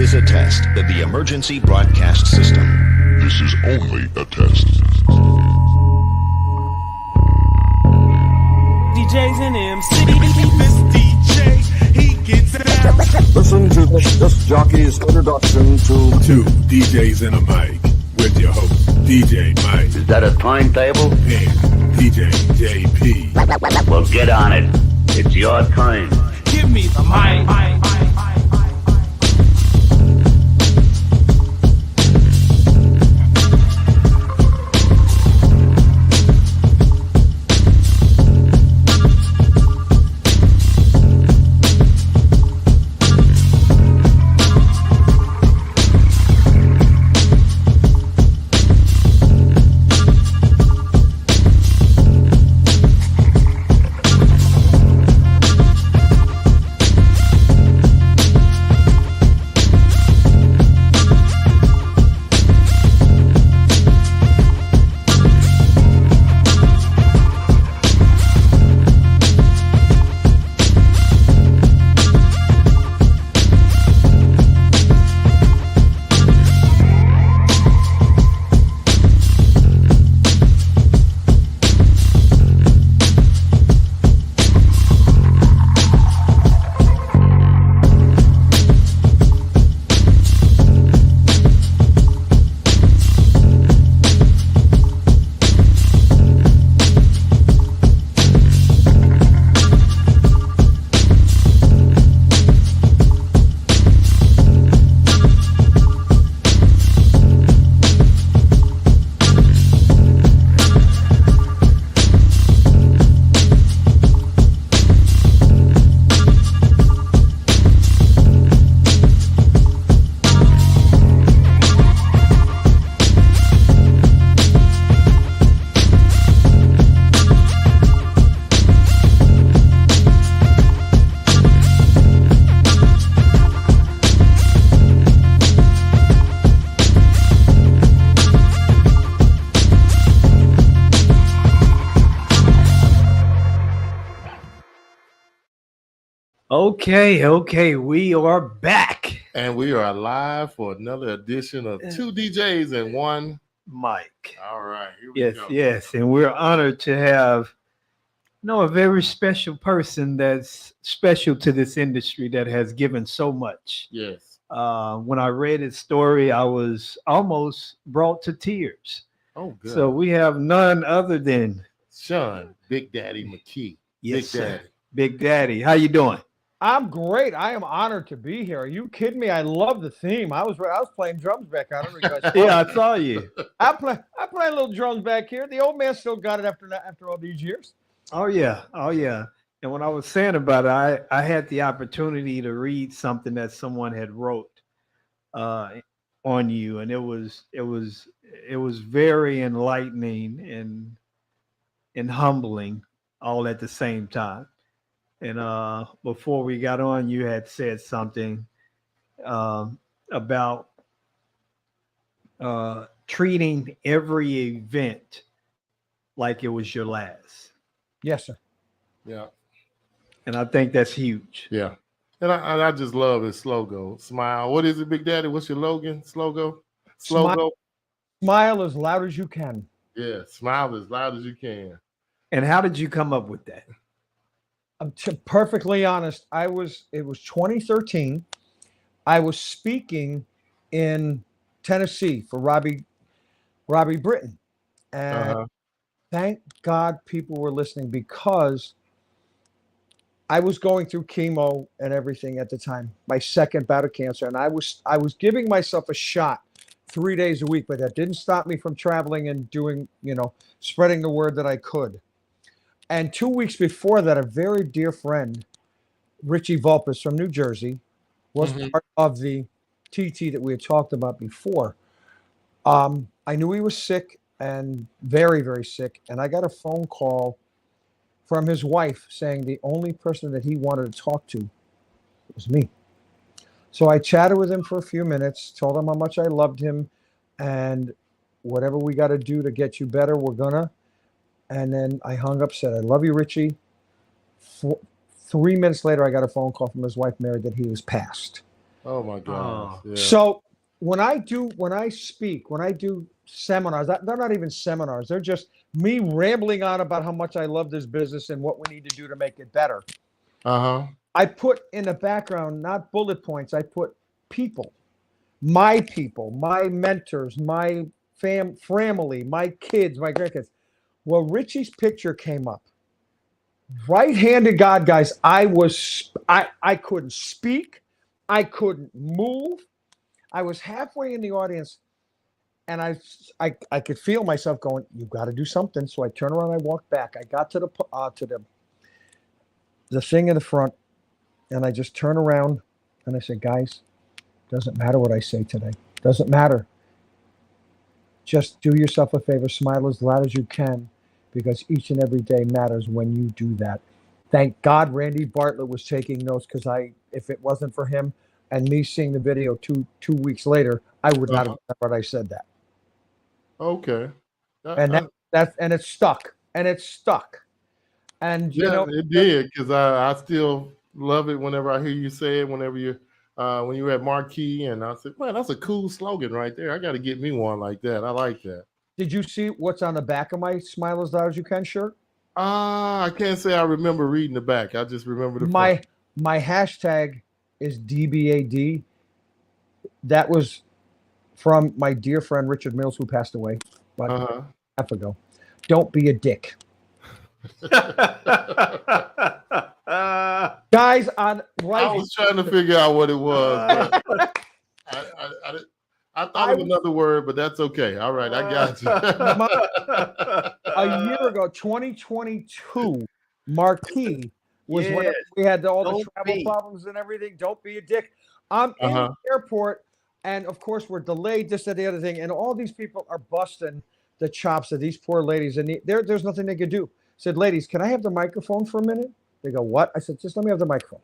is a test of the emergency broadcast system. This is only a test. DJs and MCs. This DJ, he gets down. Listen to this jockey's introduction to Two DJs and a mic with your host, DJ Mike. Is that a timetable? And DJ JP. Well, get on it. It's your time. Give me the mic. Okay, we are back. And we are live for another edition of Two DJs and One Mike. All right. Here we go. Yes. And we're honored to have a very special person that's special to this industry that has given so much. Yes. When I read his story, I was almost brought to tears. Oh, good. So we have none other than Sean, Big Daddy McKee. Yes, Big Daddy. sir. Big Daddy. How you doing? I'm great. I am honored to be here. Are you kidding me? I love the theme. I was playing drums back. I don't know if you guys saw Yeah, it. I saw you. I play a little drums back here. The old man still got it after all these years. Oh yeah. And when I was saying about it, I had the opportunity to read something that someone had wrote on you, and it was very enlightening and humbling all at the same time. And before we got on, you had said something about treating every event like it was your last. Yes, sir. Yeah. And I think that's huge. Yeah. And I just love his slogan. Smile. What is it, Big Daddy? What's your slogan? Smile as loud as you can. Yeah. Smile as loud as you can. And how did you come up with that? I'm perfectly honest. It was 2013. I was speaking in Tennessee for Robbie Britton. And thank God people were listening, because I was going through chemo and everything at the time, my second bout of cancer. And I was giving myself a shot 3 days a week, but that didn't stop me from traveling and doing, spreading the word that I could. And 2 weeks before that, a very dear friend, Richie Vulpes from New Jersey, was part of the TT that we had talked about before. I knew he was sick and very, very sick. And I got a phone call from his wife saying the only person that he wanted to talk to was me. So I chatted with him for a few minutes, told him how much I loved him, and whatever we got to do to get you better, we're gonna. And then I hung up, said, I love you, Richie. 3 minutes later, I got a phone call from his wife, Mary, that he was passed. Oh my gosh. Yeah. So when I speak, when I do seminars, they're not even seminars. They're just me rambling on about how much I love this business and what we need to do to make it better. I put in the background, not bullet points. I put people, my mentors, my family, my kids, my grandkids. Well, Richie's picture came up. Right hand to God, guys. I couldn't speak. I couldn't move. I was halfway in the audience, and I could feel myself going, "You've got to do something." So I turned around, I walked back. I got to the thing in the front, and I just turned around and I said, "Guys, doesn't matter what I say today. Doesn't matter. Just do yourself a favor, smile as loud as you can, because each and every day matters when you do that." Thank God Randy Bartlett was taking notes, because if it wasn't for him and me seeing the video two weeks later, I would not have done what I said that. Okay. And it stuck. And it stuck. And you know, it did, because I still love it whenever I hear you say it, whenever you when you were at McKee, and I said, man, that's a cool slogan right there. I got to get me one like that. I like that. Did you see what's on the back of my Smile as Loud as You Can shirt? I can't say I remember reading the back. I just remember the front. My hashtag is DBAD. That was from my dear friend Richard Mills, who passed away about a half ago. Don't be a dick. Guys, I was trying to figure out what it was. But I thought of another word, but that's okay. All right, I got you. A year ago, 2022, McKee was when we had all the travel problems and everything. Don't be a dick. I'm in the airport, and of course, we're delayed, this, and the other thing, and all these people are busting the chops of these poor ladies, and there's nothing they could do. I said, ladies, can I have the microphone for a minute? They go, what? I said, just let me have the microphone.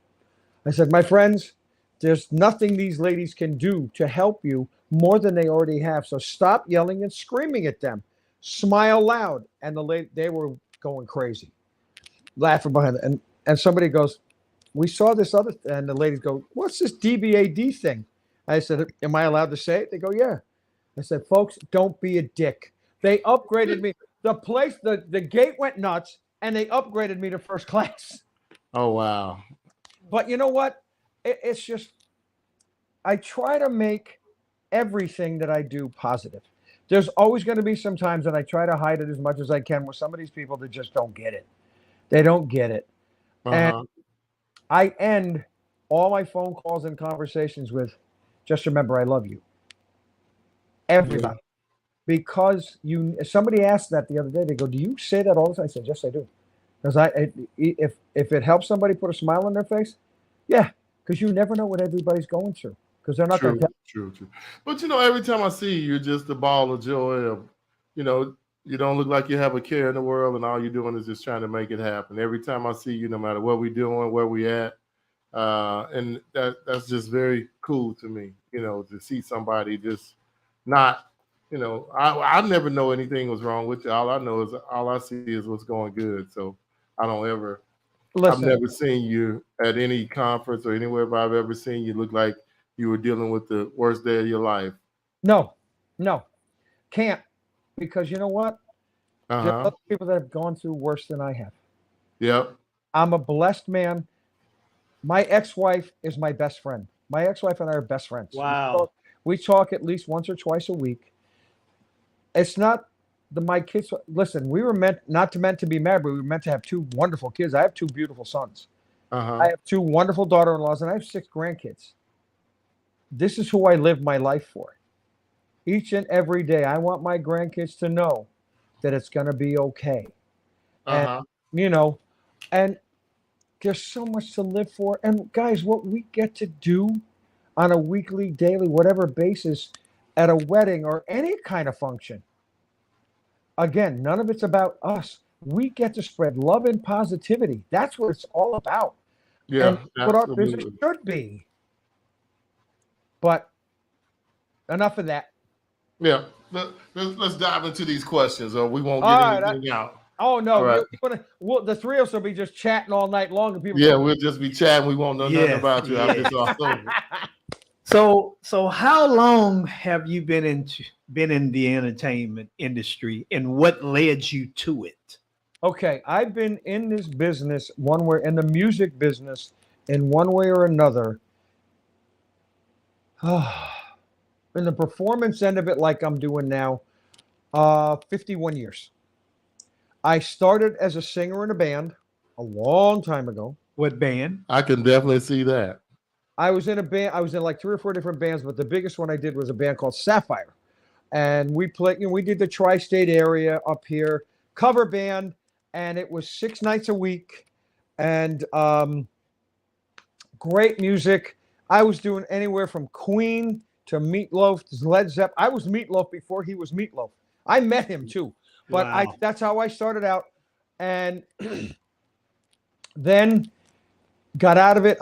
I said, my friends, there's nothing these ladies can do to help you more than they already have. So stop yelling and screaming at them. Smile loud. And they were going crazy, laughing behind it. And somebody goes, we saw this other, and the ladies go, what's this DBAD thing? I said, am I allowed to say it? They go, yeah. I said, folks, don't be a dick. They upgraded me. The place, the gate went nuts, and they upgraded me to first class. Oh, wow. But you know what? It's just, I try to make everything that I do positive. There's always going to be some times, and I try to hide it as much as I can, with some of these people that just don't get it. They don't get it. And I end all my phone calls and conversations with, just remember, I love you. Everybody. Yeah. Because somebody asked that the other day. They go, do you say that all the time? I said, yes, I do. Because if it helps somebody put a smile on their face, yeah, because you never know what everybody's going through. Because they're not going to True. But, every time I see you, you're just a ball of joy. You don't look like you have a care in the world, and all you're doing is just trying to make it happen. Every time I see you, no matter what we're doing, where we at, and that's just very cool to me, to see somebody just not, I never know anything was wrong with you. All I see is what's going good. So I don't ever, I've never seen you at any conference or anywhere, but I've ever seen you look like you were dealing with the worst day of your life. No, can't, because you know what? There are other people that have gone through worse than I have. Yep. I'm a blessed man. My ex-wife is my best friend. My ex-wife and I are best friends. Wow. We talk at least once or twice a week. It's not my kids. Listen, we were meant to be married, but we were meant to have two wonderful kids. I have two beautiful sons. I have two wonderful daughter-in-laws, and I have 6 grandkids. This is who I live my life for. Each and every day, I want my grandkids to know that it's going to be okay. And, and there's so much to live for. And guys, what we get to do on a weekly, daily, whatever basis at a wedding or any kind of function, again, none of it's about us. We get to spread love and positivity. That's what it's all about. Yeah, and what our business should be. But enough of that. Yeah, let's dive into these questions, or we won't get anything out. Oh no, right. The three of us will be just chatting all night long, and people. Yeah, we'll just be chatting. We won't know nothing about you. I'm just all over. So how long have you been in the entertainment industry, and what led you to it? Okay, I've been in this business one way, in the music business, in one way or another. In the performance end of it, like I'm doing now, 51 years. I started as a singer in a band a long time ago. What band? I can definitely see that. I was in a band. I was in like 3 or 4 different bands, but the biggest one I did was a band called Sapphire, and we played. We did the tri-state area up here, cover band, and it was 6 nights a week, and great music. I was doing anywhere from Queen to Meatloaf to Led Zeppelin. I was Meatloaf before he was Meatloaf. I met him too, but Wow. that's how I started out, and then got out of it.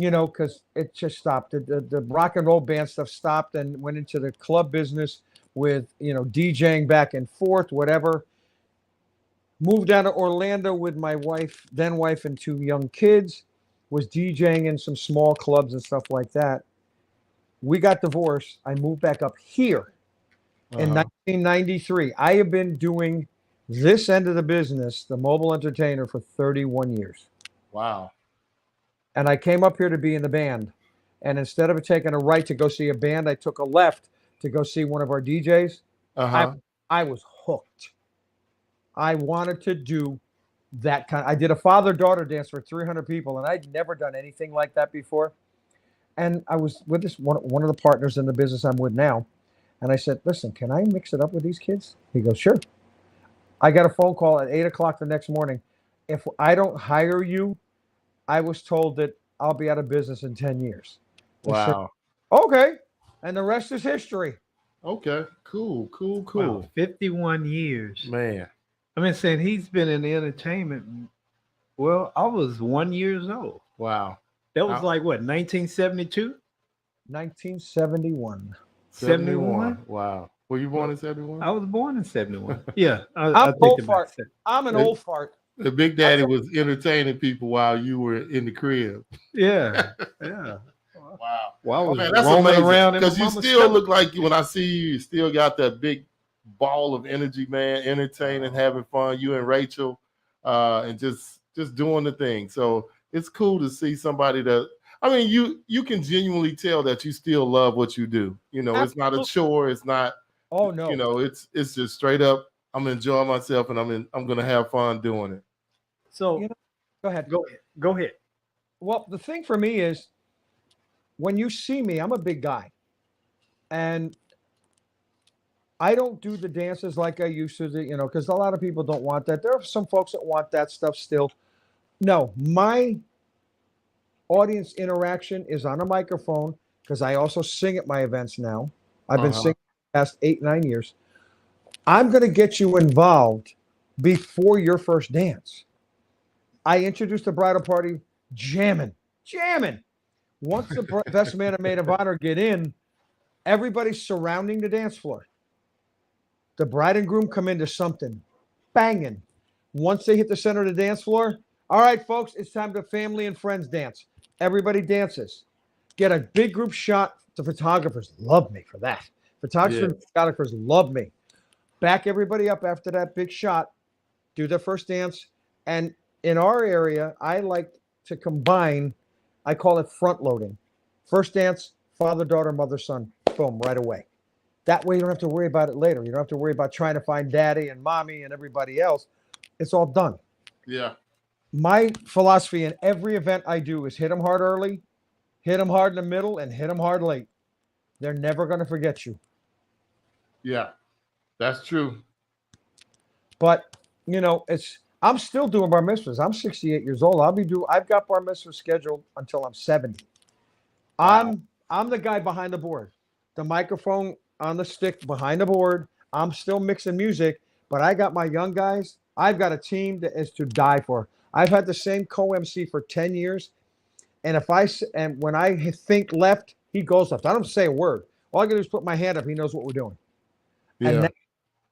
Because it just stopped. The rock and roll band stuff stopped, and went into the club business with, DJing back and forth, whatever. Moved down to Orlando with my then wife and 2 young kids, was DJing in some small clubs and stuff like that. We got divorced. I moved back up here in 1993. I have been doing this end of the business, the mobile entertainer, for 31 years. Wow. And I came up here to be in the band. And instead of taking a right to go see a band, I took a left to go see one of our DJs. I was hooked. I wanted to do that kind. I did a father-daughter dance for 300 people, and I'd never done anything like that before. And I was with this one of the partners in the business I'm with now. And I said, listen, can I mix it up with these kids? He goes, sure. I got a phone call at 8 o'clock the next morning. If I don't hire you, I was told that I'll be out of business in 10 years. Wow. Said, okay. And the rest is history. Okay. Cool. Wow, 51 years. Man. I mean, saying he's been in entertainment. Well, I was 1 year old. Wow. That was like what, 1972? 1971. 71? Wow. Were you born in 71? I was born in 71. Yeah. I'm old fart. I'm an old fart. The Big Daddy was entertaining people while you were in the crib. Yeah. Yeah. Wow. Well, I was man, that's roaming amazing. around in Because my you mama's still stomach. look like, when I see you, you still got that big ball of energy, man, entertaining, having fun, you and Rachel, and just doing the thing. So it's cool to see somebody that, I mean, you can genuinely tell that you still love what you do. It's not a chore. It's not, oh no, it's just straight up, I'm enjoying myself and I'm going to have fun doing it. So go ahead. Go ahead. Well, the thing for me is, when you see me, I'm a big guy, and I don't do the dances like I used to, because a lot of people don't want that. There are some folks that want that stuff still. No, my audience interaction is on a microphone, because I also sing at my events now. I've been singing the past 8-9 years. I'm going to get you involved before your first dance. I introduced the bridal party jamming. Once the best man and maid of honor get in, everybody's surrounding the dance floor. The bride and groom come into something banging. Once they hit the center of the dance floor, all right, folks, it's time to family and friends dance. Everybody dances. Get a big group shot. The photographers love me for that. Photographers love me. Back everybody up after that big shot, do their first dance. And in our area, I like to combine, I call it front loading. First dance, father, daughter, mother, son, boom, right away. That way you don't have to worry about it later. You don't have to worry about trying to find daddy and mommy and everybody else. It's all done. Yeah. My philosophy in every event I do is hit them hard early, hit them hard in the middle, and hit them hard late. They're never going to forget you. Yeah, that's true. But, I'm still doing bar mitzvahs. I'm 68 years old. I've got bar mitzvahs scheduled until I'm 70. Wow. I'm the guy behind the board, the microphone on the stick behind the board. I'm still mixing music, but I got my young guys. I've got a team that is to die for. I've had the same co-MC for 10 years. And when I think left, he goes left. I don't say a word. All I got to do is put my hand up. He knows what we're doing. Yeah.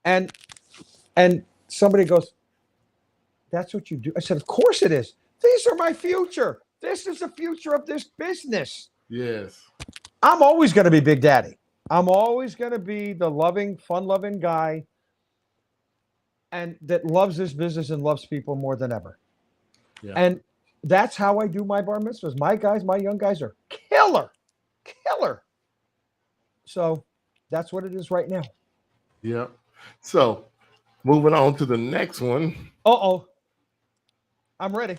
And somebody goes, that's what you do. I said, of course it is. These are my future. This is the future of this business. Yes. I'm always going to be Big Daddy. I'm always going to be the loving, fun-loving guy, and that loves this business and loves people more than ever. Yeah. And that's how I do my bar mitzvahs. My guys, my young guys are killer. So that's what it is right now. Yep. So moving on to the next one. Uh-oh. I'm ready.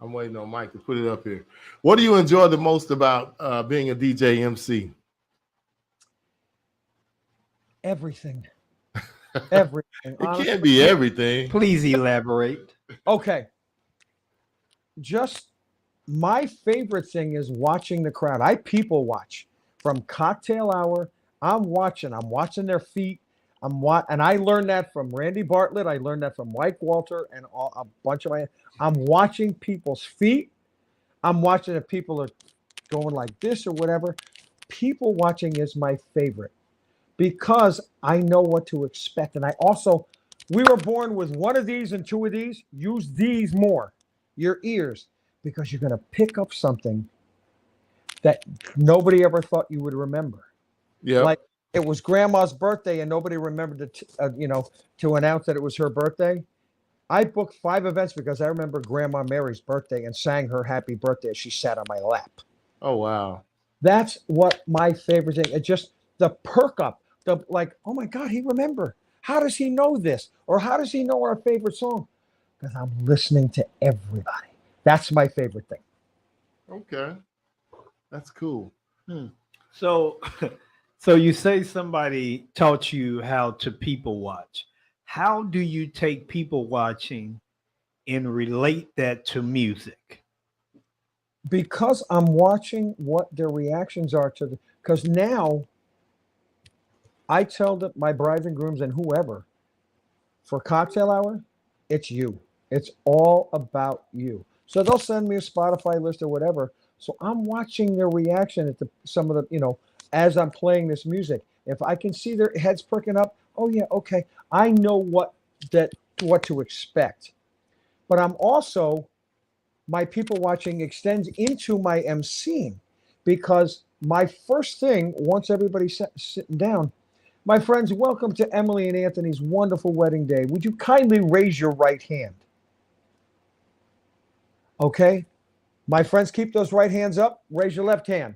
I'm waiting on Mike to put it up here. What do you enjoy the most about being a DJ MC? Everything. Everything. It honestly. can't be everything. Please elaborate. Okay. Just my favorite thing is watching the crowd. I people watch from cocktail hour. I'm watching their feet. And I learned that from Randy Bartlett. I learned that from Mike Walter and a bunch of I'm watching people's feet. I'm watching if people are going like this or whatever. People watching is my favorite because I know what to expect. And we were born with one of these and two of these. Use these more, your ears, because you're going to pick up something that nobody ever thought you would remember. Yeah. Like it was grandma's birthday and nobody remembered to announce that it was her birthday. I booked 5 events because I remember Grandma Mary's birthday and sang her happy birthday as she sat on my lap. Oh, wow. That's what my favorite thing. It's just the perk up, oh my God, he remembered. How does he know this? Or how does he know our favorite song? Because I'm listening to everybody. That's my favorite thing. Okay. That's cool. So you say somebody taught you how to people watch. How do you take people watching and relate that to music? Because I'm watching what their reactions are because now I tell my brides and grooms and whoever for cocktail hour, it's you. It's all about you. So they'll send me a Spotify list or whatever. So I'm watching their reaction at some of the, as I'm playing this music. If I can see their heads perking up, oh yeah, okay. I know what to expect. But I'm also, my people watching extends into my emceeing because my first thing, once everybody's sitting down, my friends, welcome to Emily and Anthony's wonderful wedding day. Would you kindly raise your right hand? Okay. My friends, keep those right hands up. Raise your left hand.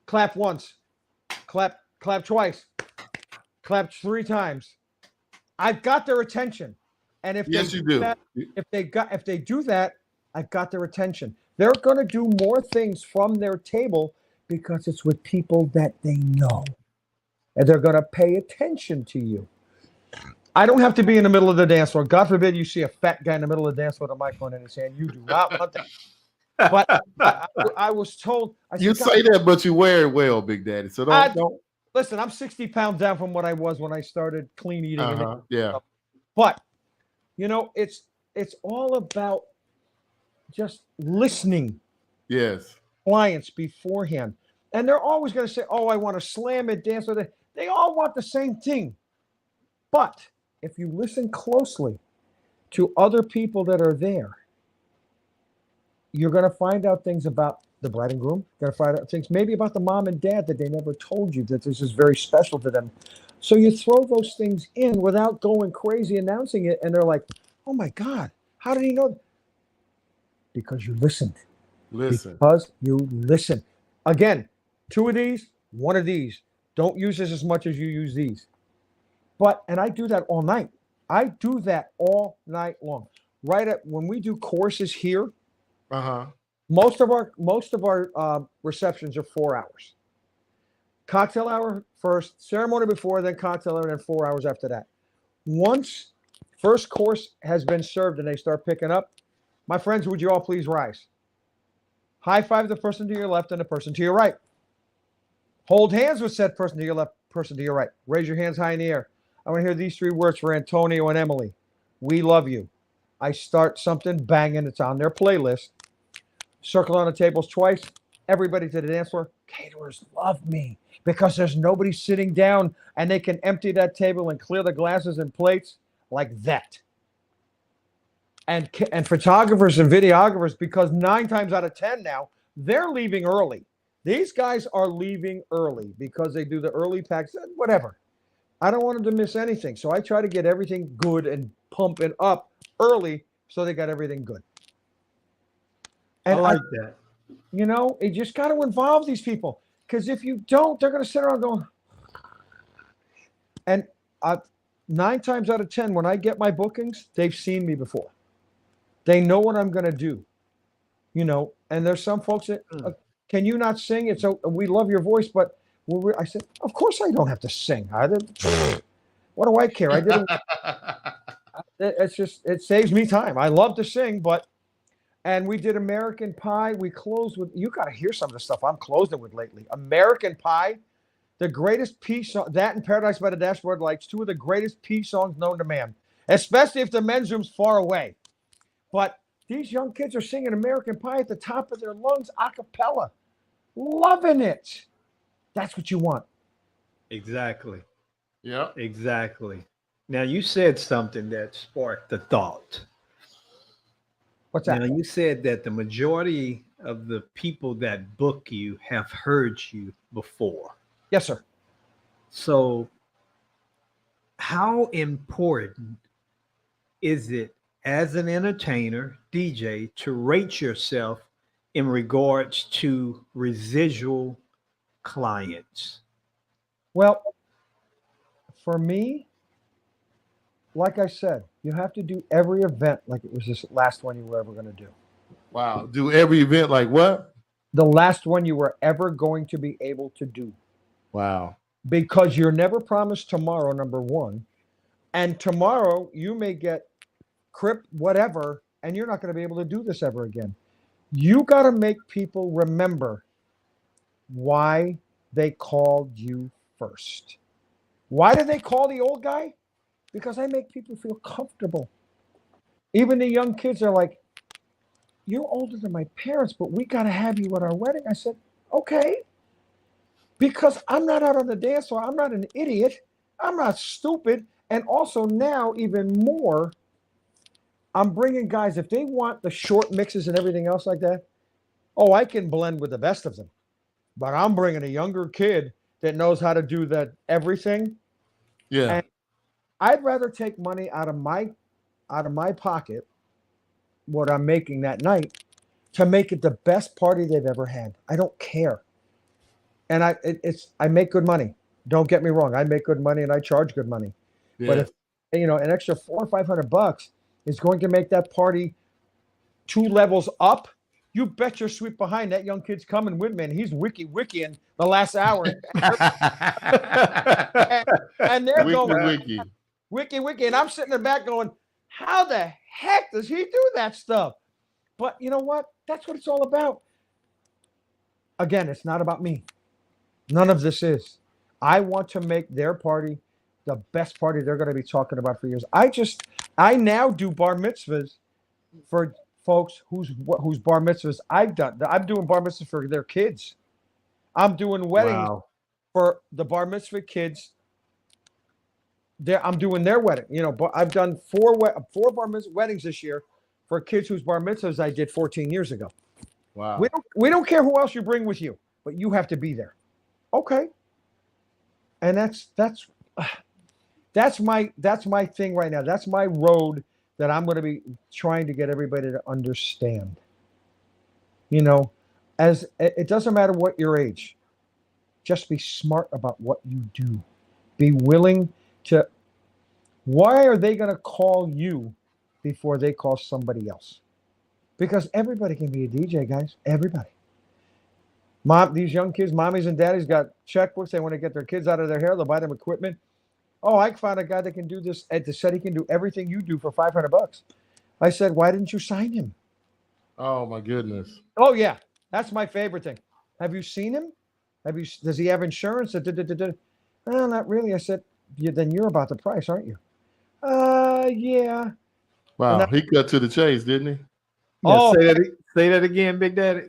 Clap once. Clap twice. Clap 3 times. I've got their attention. And if yes, you do. If they do that, I've got their attention. They're going to do more things from their table because it's with people that they know. And they're going to pay attention to you. I don't have to be in the middle of the dance floor. God forbid you see a fat guy in the middle of the dance floor with a microphone in his hand. You do not want that. But I was told. You say that, but you wear it well, Big Daddy. So don't. Listen, I'm 60 pounds down from what I was when I started clean eating. Yeah. But, it's all about just listening. Yes. Clients beforehand. And they're always going to say, oh, I want to slam it, dance with it. They all want the same thing. But if you listen closely to other people that are there, you're going to find out things about the bride and groom. You're going to find out things maybe about the mom and dad that they never told you that this is very special to them. So you throw those things in without going crazy announcing it. And they're like, oh my God, how did he know? Because you listened. Because you listen. Again, 2 of these, 1 of these. Don't use this as much as you use these. And I do that all night. I do that all night long. When we do courses here, most of our receptions are 4 hours. Cocktail hour first, ceremony before, then cocktail hour, and then 4 hours after that. Once first course has been served and they start picking up, my friends, would you all please rise? High five the person to your left and the person to your right. Hold hands with said person to your left, person to your right. Raise your hands high in the air. I want to hear these 3 words for Antonio and Emily. We love you. I start something banging. It's on their playlist. Circle on the tables twice. Everybody to the dance floor. Caterers love me because there's nobody sitting down and they can empty that table and clear the glasses and plates like that. and photographers and videographers, because 9 times out of 10 now they're leaving early. These guys are leaving early because they do the early packs, whatever. I don't want them to miss anything. So I try to get everything good and pump it up early so they got everything good. And I like that. You know, you just got to involve these people, because if you don't, they're going to sit around going. And 9 times out of 10, when I get my bookings, they've seen me before. They know what I'm going to do, you know. And there's some folks that, can you not sing? It's we love your voice, but I said, of course I don't have to sing. What do I care? I did. It's just, it saves me time. I love to sing, and we did American Pie. We closed with, you got to hear some of the stuff I'm closing with lately. American Pie, the greatest peace song, that and Paradise by the Dashboard Lights, 2 of the greatest peace songs known to man, especially if the men's room's far away. But these young kids are singing American Pie at the top of their lungs, a cappella, loving it. That's what you want. Exactly. Yeah. Exactly. Now, you said something that sparked the thought. What's that? Now, you said that the majority of the people that book you have heard you before. Yes, sir. So how important is it as an entertainer, DJ, to rate yourself in regards to residual clients? Well, for me, like I said, you have to do every event like it was this last one you were ever going to do. Wow. Do every event like what? The last one you were ever going to be able to do. Wow. Because you're never promised tomorrow, number one. And tomorrow you may get crip, whatever, and you're not going to be able to do this ever again. You got to make people remember why they called you first. Why did they call the old guy? Because I make people feel comfortable. Even the young kids are like, you're older than my parents, but we got to have you at our wedding. I said, okay. Because I'm not out on the dance floor. I'm not an idiot. I'm not stupid. And also now, even more, I'm bringing guys, if they want the short mixes and everything else like that, I can blend with the best of them. But I'm bringing a younger kid that knows how to do that everything. Yeah. And I'd rather take money out of my pocket, what I'm making that night, to make it the best party they've ever had. I don't care. And I make good money. Don't get me wrong. I make good money and I charge good money. Yeah. But if an extra $400 or $500 is going to make that party 2 levels up, you bet your sweet behind that young kid's coming with me, and he's wiki-in the last hour. And they're going wiki, and I'm sitting in the back going, how the heck does he do that stuff? But you know what? That's what it's all about. Again, it's not about me. None of this is. I want to make their party the best party they're going to be talking about for years. I now do bar mitzvahs for folks whose bar mitzvahs I've done. I'm doing bar mitzvahs for their kids. I'm doing weddings for the bar mitzvah kids. I'm doing their wedding. But I've done 4 bar mitzvah weddings this year for kids whose bar mitzvahs I did 14 years ago. Wow. We don't care who else you bring with you, but you have to be there. Okay. And that's my thing right now. That's my road that I'm going to be trying to get everybody to understand. As it doesn't matter what your age, just be smart about what you do. Be willing to. Why are they going to call you before they call somebody else? Because everybody can be a DJ, guys. Everybody. These young kids, mommies and daddies got checkbooks. They want to get their kids out of their hair. They'll buy them equipment. Oh, I found a guy that can do this. Ed said he can do everything you do for $500. I said, why didn't you sign him? Oh my goodness. Oh yeah, that's my favorite thing. Have you seen him? Does he have insurance? Well, not really. I said, then you're about the price, aren't you? Yeah. Wow, he cut to the chase, didn't he? Yeah, say that again, Big Daddy.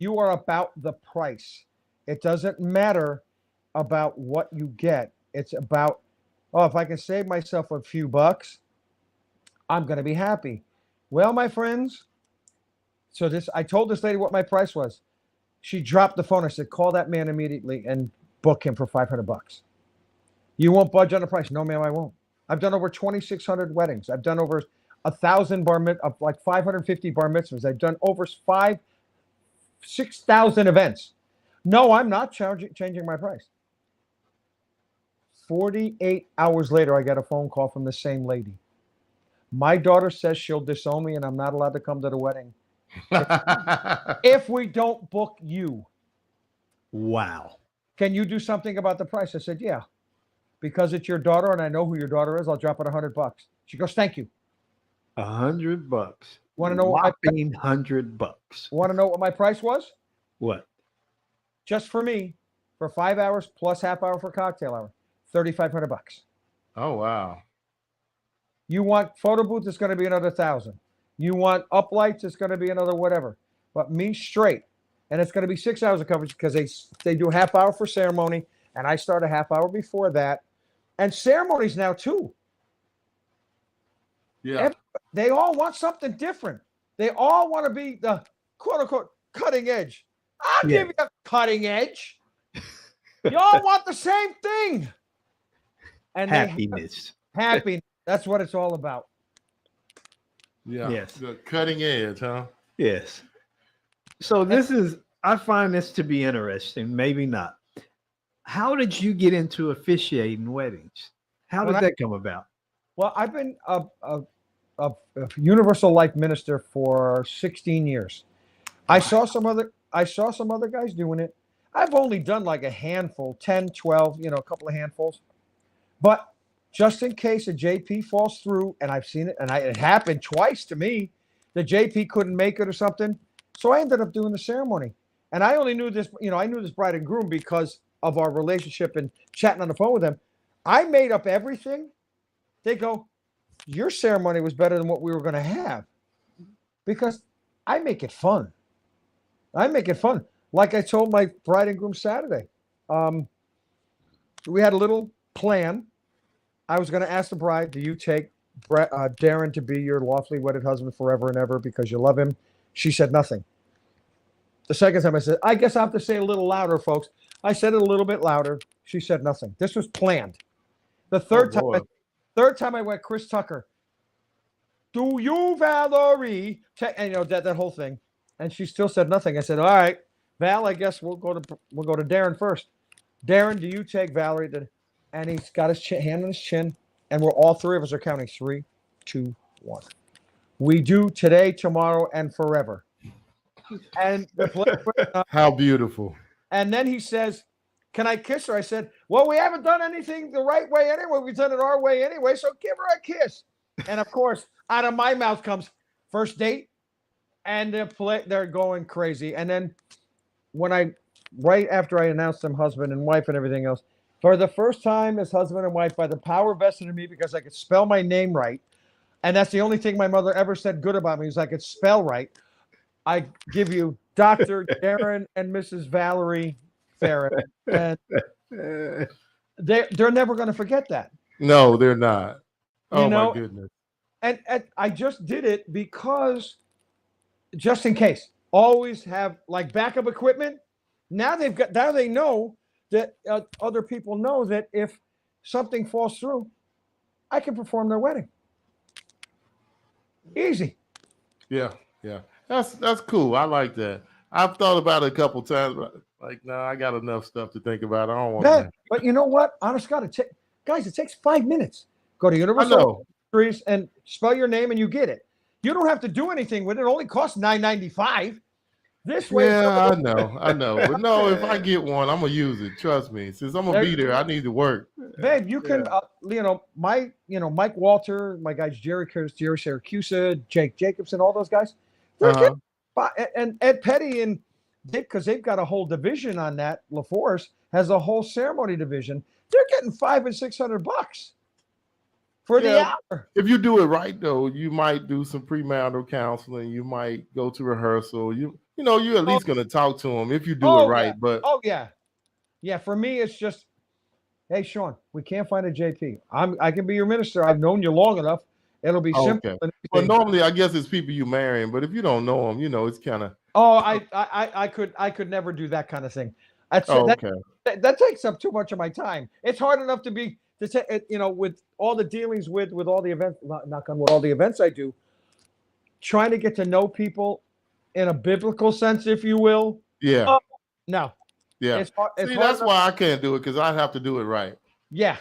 You are about the price. It doesn't matter about what you get. It's about, if I can save myself a few bucks, I'm going to be happy. Well, my friends, so I told this lady what my price was. She dropped the phone. I said, call that man immediately and book him for $500. You won't budge on the price. No, ma'am, I won't. I've done over 2,600 weddings. I've done over 1,000 like 550 bar mitzvahs. I've done over 6,000 events. No, I'm not changing my price. 48 hours later, I got a phone call from the same lady. My daughter says she'll disown me and I'm not allowed to come to the wedding if we don't book you. Wow. Can you do something about the price? I said, yeah. Because it's your daughter and I know who your daughter is, I'll drop it $100. She goes, thank you. $100. Want to know what whopping $100? Want to know what my price was? What? Just for me, for 5 hours plus half hour for cocktail hour, $3,500. Oh wow. You want photo booth, it's going to be another 1,000. You want uplights, it's going to be another whatever. But me straight, and it's going to be 6 hours of coverage because they do a half hour for ceremony, and I start a half hour before that, and ceremonies now too. Yeah. They all want something different. They all want to be the quote unquote cutting edge. I'll give you a cutting edge. You all want the same thing. And happiness. Happiness. That's what it's all about. Yeah. Yes. The cutting edge, huh? Yes. So I find this to be interesting. Maybe not. How did you get into officiating weddings? How did that come about? Well, I've been a universal life minister for 16 years. I saw some other guys doing it. I've only done like a handful, 10, 12, a couple of handfuls. But just in case a JP falls through, and I've seen it, and it happened twice to me, the JP couldn't make it or something. So I ended up doing the ceremony. And I only knew this, I knew this bride and groom because of our relationship and chatting on the phone with them. I made up everything. They go, your ceremony was better than what we were going to have, because I make it fun. Like I told my bride and groom Saturday, we had a little plan. I was going to ask the bride, do you take Darren to be your lawfully wedded husband forever and ever because you love him? She said nothing. The second time I said, I guess I have to say it a little louder, folks. I said it a little bit louder. She said nothing. This was planned. The third time I went, Chris Tucker, do you, Valerie? And that whole thing. And she still said nothing. I said, all right, Val, I guess we'll go to Darren first. Darren, do you take Valerie? And he's got his hand on his chin, and all three of us are counting 3, 2, 1. We do today, tomorrow, and forever. And how beautiful. And then he says, can I kiss her? I said, well, we haven't done anything the right way anyway. We've done it our way anyway, so give her a kiss. And of course, out of my mouth comes first date, and they're going crazy. And then right after I announced them husband and wife and everything else, for the first time as husband and wife, by the power vested in me because I could spell my name right, and that's the only thing my mother ever said good about me is I could spell right, I give you Dr. Darren and Mrs. Valerie Farron. And they're never going to forget that. No, they're not. Oh, my goodness. And I just did it because just in case. Always have like backup equipment. Now they know that other people know that if something falls through, I can perform their wedding. Easy. Yeah. That's cool. I like that. I've thought about it a couple times, but like, no, I got enough stuff to think about. I don't want that. But you know what? Honest God, it takes 5 minutes. Go to Universal Ministries and spell your name and you get it. You don't have to do anything with it. It only costs $9.95. This way. Yeah, I know. But no, if I get one, I'm gonna use it. Trust me. Since I'm gonna be there, I need to work. Babe, you can, Mike Walter, my guys, Jerry Syracuse, Jake Jacobson, all those guys. They're getting, and Ed Petty and because they've got a whole division on that. LaForce has a whole ceremony division. They're getting $500 and $600 for the hour. If you do it right, though, you might do some premarital counseling. You might go to rehearsal. You're at least going to talk to them if you do it right. Yeah. But yeah. For me, it's just, hey, Sean, we can't find a JP. I can be your minister. I've known you long enough, It'll be simple. Okay. and Well, easy. normally I guess it's people you marrying, but if you don't know them, it's kind of. Oh, I could never do that kind of thing. Oh, okay. That takes up too much of my time. It's hard enough with all the dealings with all the events, knock on wood, all the events I do, trying to get to know people in a biblical sense, if you will. Yeah. Oh, no. Yeah. It's hard, See, that's why I can't do it, because I'd have to do it right. Yeah.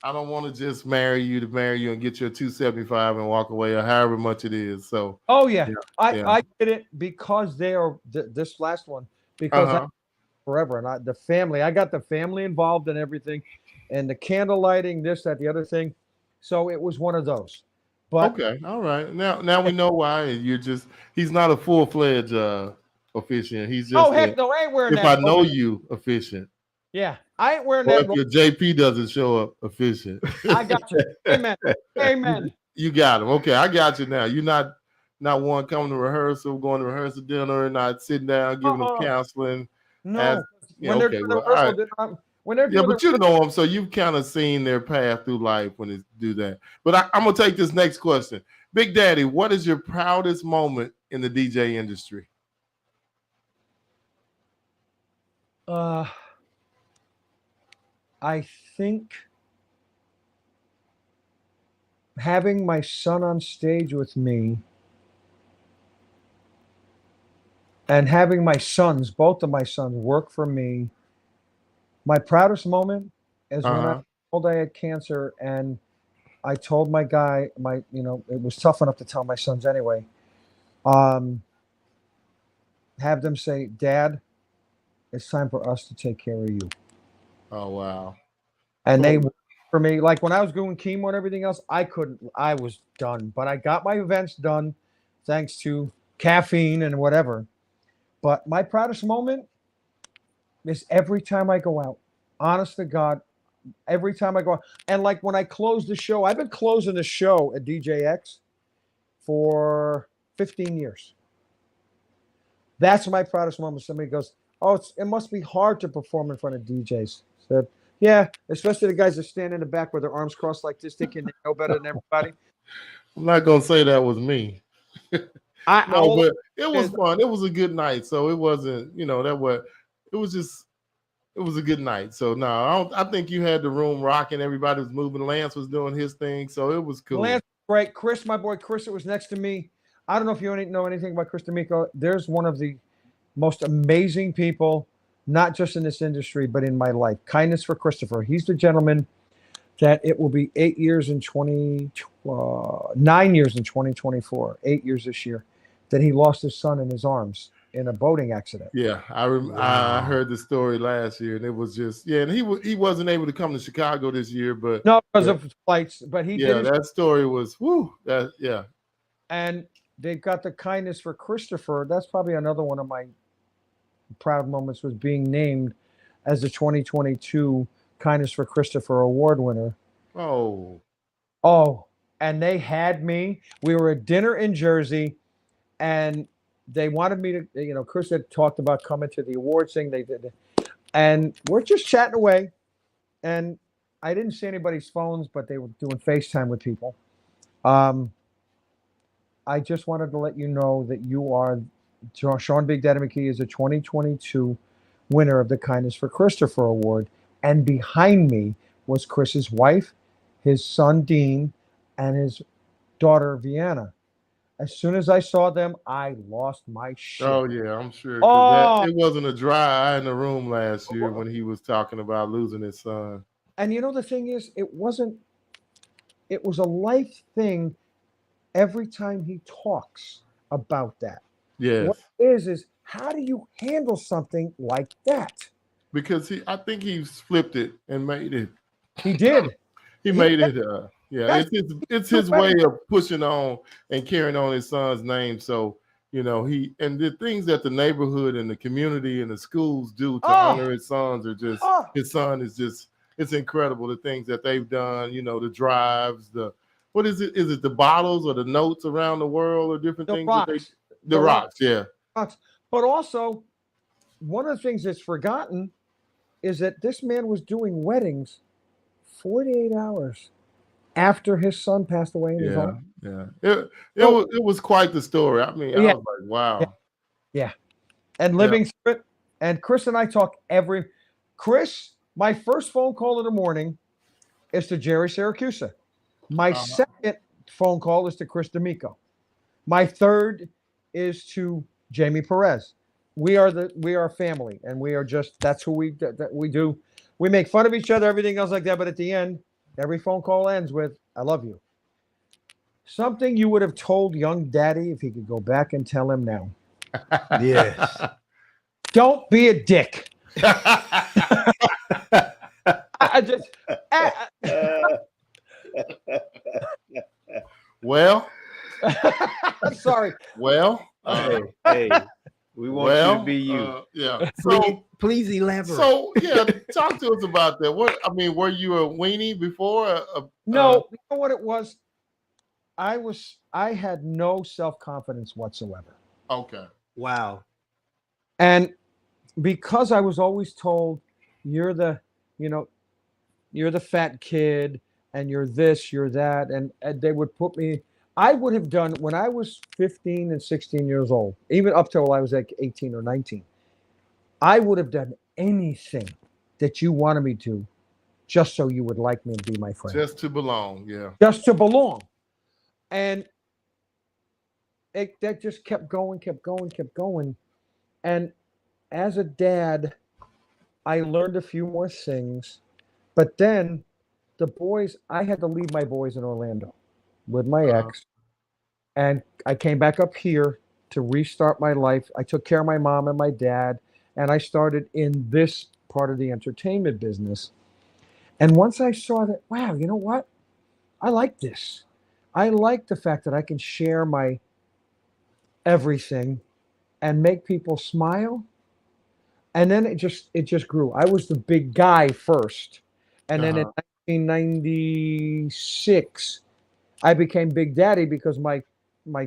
I don't want to just marry you and get your 275 and walk away, or however much it is. So. Oh yeah. Yeah. I did it because they are this last one because I, forever, and I got the family involved in everything, and the candle lighting, this, that, the other thing. So it was one of those. But okay, all right. Now we know why. He's not a full-fledged officiant. He's just heck no, I ain't wearing if that. I know you officiant. Yeah, I ain't wearing Or that. if your JP doesn't show up officiant. I got you. Amen. You got him. Okay, I got you now. You're not one coming to rehearsal, going to rehearsal dinner, not sitting down, giving them counseling. No. When they're doing the rehearsal, but you know them, so you've kind of seen their path through life when they do that. But I'm going to take this next question. Big Daddy, what is your proudest moment in the DJ industry? I think having my son on stage with me and having both of my sons work for me. My proudest moment is when I was told I had cancer, and I told my guy, it was tough enough to tell my sons anyway. Have them say, "Dad, it's time for us to take care of you." Oh, wow. And they, for me, like when I was doing chemo and everything else, I was done. But I got my events done thanks to caffeine and whatever. But my proudest moment is every time I go out. Honest to God, every time I go out. And like when I close the show, I've been closing the show at DJX for 15 years. That's my proudest moment. Somebody goes, "Oh, it must be hard to perform in front of DJs." Said, "Yeah, especially the guys that stand in the back with their arms crossed like this, thinking they know better than everybody." I'm not gonna say that was me. But it was fun. It was a good night. So it wasn't, it was a good night. So no, I think you had the room rocking. Everybody was moving. Lance was doing his thing. So it was cool. Lance, right. Chris, my boy Chris, that was next to me. I don't know if you know anything about Chris D'Amico. There's one of the most amazing people, not just in this industry, but in my life. Kindness for Christopher. He's the gentleman that it will be 9 years in 2024, 8 years this year, that he lost his son in his arms in a boating accident. Yeah, I heard the story last year, and it was just, and he wasn't able to come to Chicago this year, but no, because of flights, but he did. That story was And they've got the Kindness for Christopher. That's probably another one of my proud moments, was being named as the 2022 Kindness for Christopher Award winner. Oh, and they had me. We were at dinner in Jersey, and they wanted me to, Chris had talked about coming to the awards thing. They did, and we're just chatting away, and I didn't see anybody's phones, but they were doing FaceTime with people. I just wanted to let you know that you are, Sean Big Daddy McKee is a 2022 winner of the Kindness for Christopher Award. And behind me was Chris's wife, his son, Dean, and his daughter, Vienna. As soon as I saw them, I lost my shit. Oh, yeah, I'm sure. It wasn't a dry eye in the room last year when he was talking about losing his son. And the thing is, it was a life thing every time he talks about that. Yes. What it is how do you handle something like that? Because I think he flipped it and made it. He did. He made it. It's his way of pushing on and carrying on his son's name. So, and the things that the neighborhood and the community and the schools do to honor his sons are just, his son is just, it's incredible. The things that they've done, the drives, what is it? Is it the bottles or the notes around the world or different things? The rocks, yeah. Rocks. But also, one of the things that's forgotten is that this man was doing weddings 48 hours after his son passed away in his Yeah, home. yeah. It was quite the story. I mean, Yeah. I was like, wow. Yeah. And living through it. And Chris and I talk Chris, my first phone call in the morning is to Jerry Siracusa. My second phone call is to Chris D'Amico. My third is to Jamie Perez. We are family, and we are that's who we do. We make fun of each other, everything else like that, but at the end, every phone call ends with "I love you." Something you would have told young daddy if he could go back and tell him now. Yes. Don't be a dick. Well, I'm sorry. Well, hey, we want you to be you. Yeah. Please elaborate. So yeah, talk to us about that. Were you a weenie before? No, you know what it was? I had no self-confidence whatsoever. Okay. Wow. And because I was always told you're the fat kid and you're this, you're that, and they would put me. I would have done when I was 15 and 16 years old, even up till I was like 18 or 19. I would have done anything that you wanted me to, just so you would like me and be my friend. Just to belong, yeah. Just to belong, and that just kept going. And as a dad, I learned a few more things, but then I had to leave my boys in Orlando with my ex, and I came back up here to restart my life. I took care of my mom and my dad, and I started in this part of the entertainment business. And once I saw that, wow, you know what? I like this. I like the fact that I can share my everything and make people smile. And then it just grew. I was the big guy first. And then in 1996, I became Big Daddy because my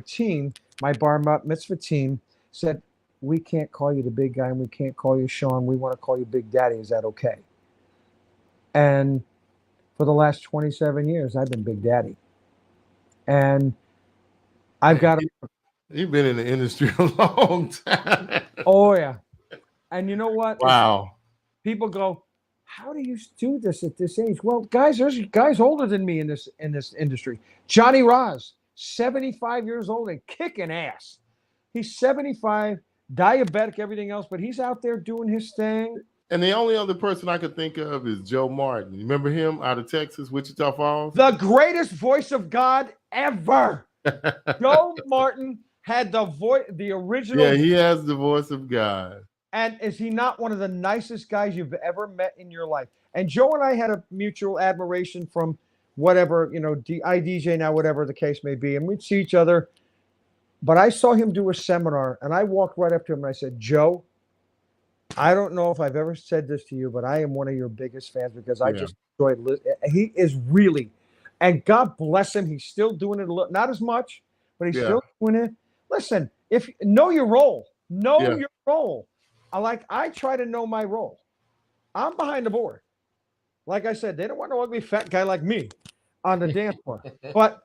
team, my bar mitzvah team, said, we can't call you the big guy and we can't call you Sean. We want to call you Big Daddy. Is that okay? And for the last 27 years, I've been Big Daddy. And I've got You've been in the industry a long time. Oh, yeah. And you know what? Wow. People go, how do you do this at this age? Well, guys, there's guys older than me in this industry. Johnny Roz, 75 years old and kicking ass. He's 75, diabetic, everything else, but he's out there doing his thing. And the only other person I could think of is Joe Martin. You remember him out of Texas, Wichita Falls? The greatest voice of God ever. Joe Martin had the original. Yeah, he has the voice of God. And is he not one of the nicest guys you've ever met in your life? And Joe and I had a mutual admiration from whatever, ADJA now, whatever the case may be. And we'd see each other. But I saw him do a seminar and I walked right up to him and I said, Joe, I don't know if I've ever said this to you, but I am one of your biggest fans because I just enjoyed listening. He is really, and God bless him. He's still doing it not as much, but he's still doing it. Listen, if know your role, your role. I try to know my role. I'm behind the board. Like I said, they don't want no ugly fat guy like me on the dance floor. But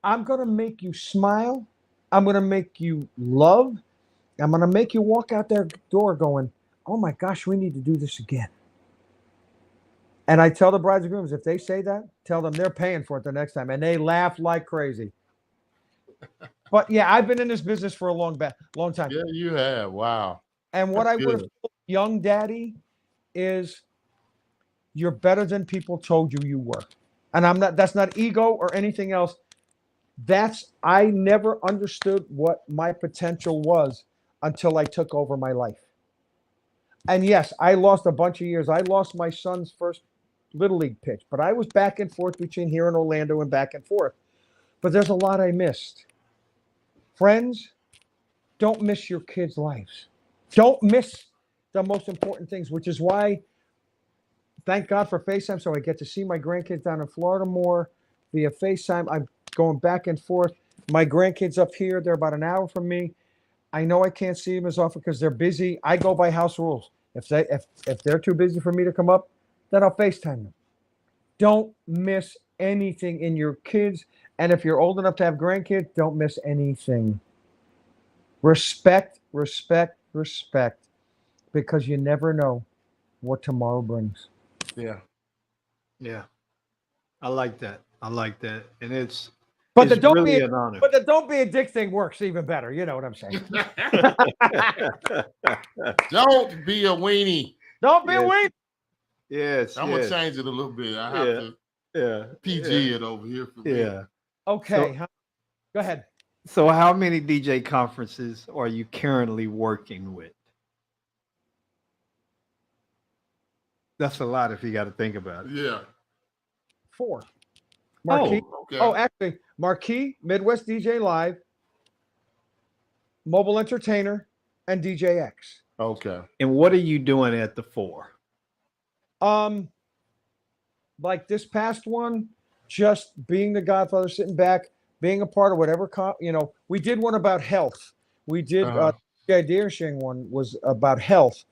I'm going to make you smile. I'm going to make you love. I'm going to make you walk out their door going, oh my gosh, we need to do this again. And I tell the brides and grooms, if they say that, tell them they're paying for it the next time. And they laugh like crazy. But yeah, I've been in this business for a long time. Yeah, you have. Wow. And what I would have told young daddy is you're better than people told you were. And that's not ego or anything else. I never understood what my potential was until I took over my life. And yes, I lost a bunch of years. I lost my son's first Little League pitch, but I was back and forth between here and Orlando and back and forth. But there's a lot I missed. Friends, don't miss your kids' lives. Don't miss the most important things, which is why, thank God for FaceTime, so I get to see my grandkids down in Florida more via FaceTime. I'm going back and forth. My grandkids up here, they're about an hour from me. I know I can't see them as often because they're busy. I go by house rules. If they're too busy for me to come up, then I'll FaceTime them. Don't miss anything in your kids. And if you're old enough to have grandkids, don't miss anything. Respect, respect, respect, because you never know what tomorrow brings. Yeah. Yeah. I like that. And it's But the it's don't really be an honor. but the don't be a dick thing works even better. You know what I'm saying? Don't be a weenie. Don't be Yes. weak. Yes. I'm gonna change it a little bit. I have to Yeah. PG it over here for me. Yeah. Okay. Go ahead. So how many DJ conferences are you currently working with? That's a lot if you got to think about it. Yeah. 4. Marquee. Okay. Oh, actually, Marquee, Midwest DJ Live, Mobile Entertainer, and DJX. Okay. And what are you doing at the 4? Like this past one, just being the Godfather, sitting back, being a part of whatever. We did one about health. We did the idea sharing one was about health,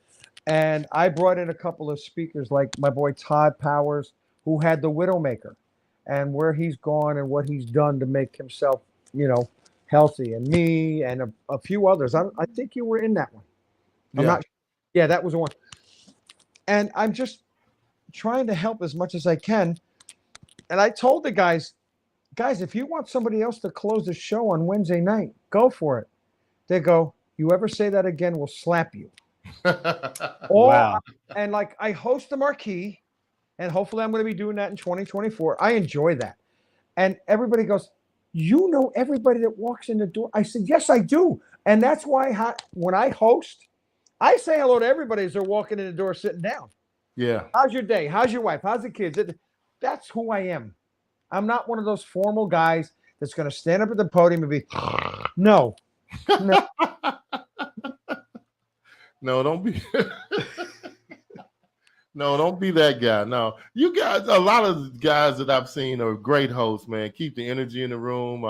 and I brought in a couple of speakers like my boy Todd Powers, who had the Widowmaker, and where he's gone and what he's done to make himself, healthy, and me and a few others. I think you were in that one. I'm not. Yeah, that was the one. And I'm just trying to help as much as I can. And I told the guys, if you want somebody else to close the show on Wednesday night, go for it. They go, you ever say that again, we'll slap you. Wow. And like I host the Marquee, and hopefully I'm going to be doing that in 2024. I enjoy that. And everybody goes, you know everybody that walks in the door? I said, yes, I do. And that's why when I host, I say hello to everybody as they're walking in the door, sitting down. Yeah. How's your day? How's your wife? How's the kids? That's who I am. I'm not one of those formal guys that's going to stand up at the podium and be, no. No, don't be. No, don't be that guy. No, you guys, a lot of guys that I've seen are great hosts, man. Keep the energy in the room.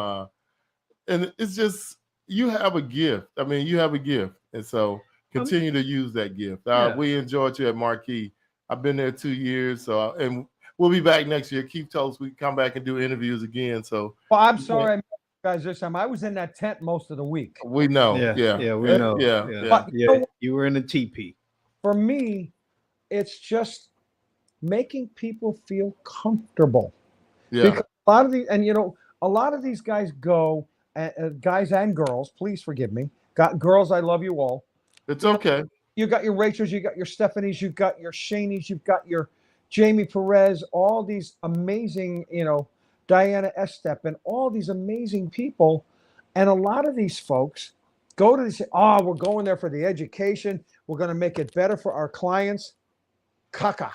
And it's just, you have a gift. I mean, you have a gift. And so continue to use that gift. We enjoyed you at Marquee. I've been there 2 years. So, and we'll be back next year. Keith told us we can come back and do interviews again. So, well, I'm sorry, guys, this time I was in that tent most of the week. We know. Yeah, we know. Yeah. But you were in a teepee. For me, it's just making people feel comfortable. Yeah. Because a lot of these guys go, guys and girls, please forgive me. Girls, I love you all. It's okay. You got your Rachels, you got your Stephanies, you got your Shanies, you've got your Jamie Perez, all these amazing, Diana Estep, and all these amazing people. And a lot of these folks go to this, we're going there for the education. We're going to make it better for our clients. Caca.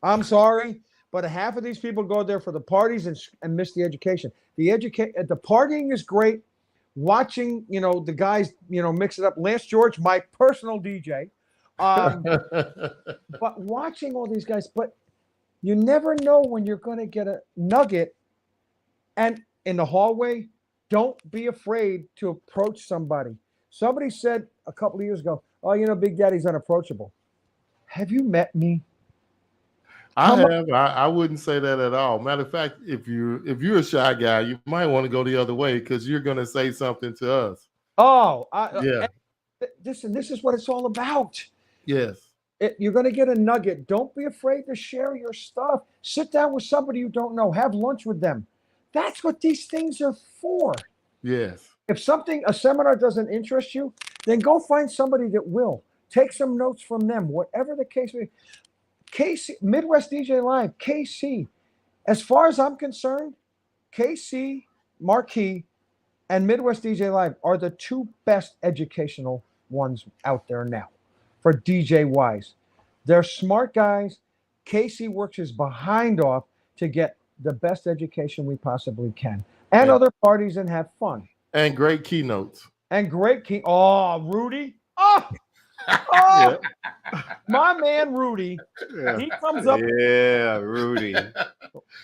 I'm sorry, but half of these people go there for the parties and miss the education. The partying is great. Watching, the guys, mix it up. Lance George, my personal DJ. But watching all these guys, but you never know when you're going to get a nugget. And in the hallway, don't be afraid to approach somebody. Somebody said a couple of years ago, Big Daddy's unapproachable. Have you met me? I have. I wouldn't say that at all. Matter of fact, if you're a shy guy, you might want to go the other way because you're going to say something to us. Listen, this is what it's all about. Yes. You're going to get a nugget. Don't be afraid to share your stuff. Sit down with somebody you don't know. Have lunch with them. That's what these things are for. Yes. If a seminar doesn't interest you, then go find somebody that will. Take some notes from them, whatever the case may be. KC, Midwest DJ Live, KC. As far as I'm concerned, KC, Marquee, and Midwest DJ Live are the 2 best educational ones out there now for DJ wise. They're smart guys. KC works his behind off to get the best education we possibly can, and other parties, and have fun. And great keynotes. Rudy. My man Rudy. Yeah. He comes up. Yeah, Rudy.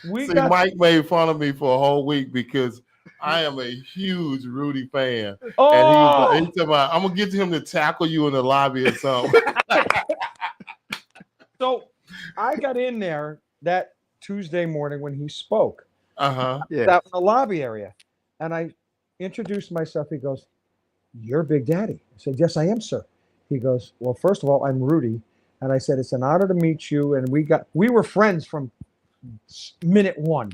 Mike made fun of me for a whole week because I am a huge Rudy fan. And he's talking about, I'm gonna get him to tackle you in the lobby or something. So I got in there that Tuesday morning when he spoke. Yeah. Out in the lobby area. And I introduced myself. He goes, "You're Big Daddy." I said, "Yes, I am, sir." He goes, "Well, first of all, I'm Rudy." And I said, "It's an honor to meet you." And we were friends from minute one.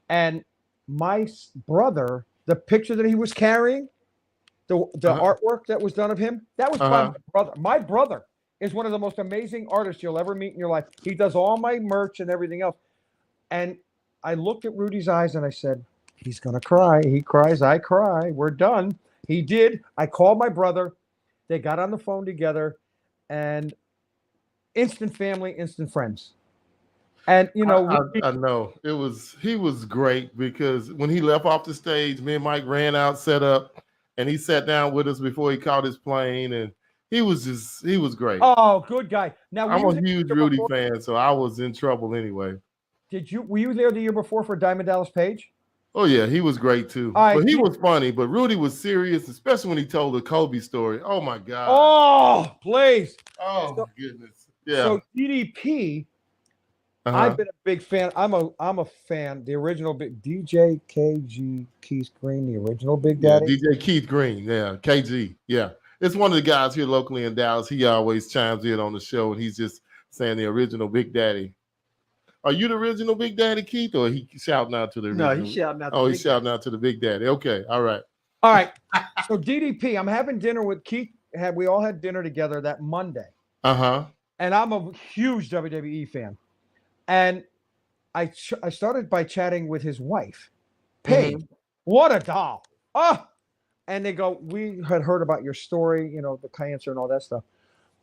And my brother, the picture that he was carrying, the artwork that was done of him, that was by my brother. My brother is one of the most amazing artists you'll ever meet in your life. He does all my merch and everything else. And I looked at Rudy's eyes and I said, "He's going to cry. He cries, I cry. We're done." He did. I called my brother. They got on the phone together, and instant family, instant friends. And I know he was great because when he left off the stage, me and Mike ran out, set up, and he sat down with us before he caught his plane, and he was great. Oh, good guy. Now I'm a huge Rudy fan, so I was in trouble anyway. Were you there the year before for Diamond Dallas Page? Oh yeah, he was great too. But he was funny, but Rudy was serious, especially when he told the Kobe story. Oh my God. Oh, please. Oh my goodness. Yeah. So DDP, I've been a big fan. I'm a fan. The original big DJ KG Keith Green, the original Big Daddy. Yeah, DJ Keith Green. Yeah, KG. Yeah. It's one of the guys here locally in Dallas. He always chimes in on the show, and he's just saying the original Big Daddy. Are you the original Big Daddy, Keith, or he shouting out to the original? No, he's shouting out. Oh, he's shouting out to the Big Daddy. Okay, all right. All right. So DDP, I'm having dinner with Keith. We all had dinner together that Monday. And I'm a huge WWE fan. And I started by chatting with his wife, Paige. What a doll. Oh, and they go, "We had heard about your story, the cancer and all that stuff."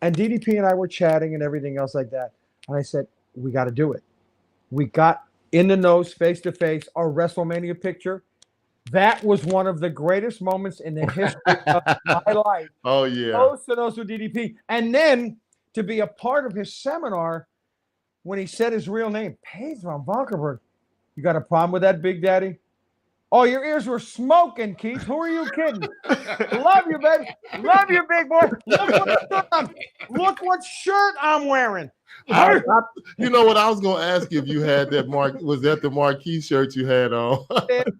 And DDP and I were chatting and everything else like that. And I said, "We got to do it." We got in the nose, face to face, our WrestleMania picture. That was one of the greatest moments in the history of my life. Oh, yeah. Those with DDP. And then to be a part of his seminar when he said his real name, Paige von Valkenburg. You got a problem with that, Big Daddy? Oh, your ears were smoking, Keith. Who are you kidding? Love you, baby. Love you, big boy. Look what shirt I'm wearing. You know what? I was going to ask you if you had that was that the marquee shirt you had on? That's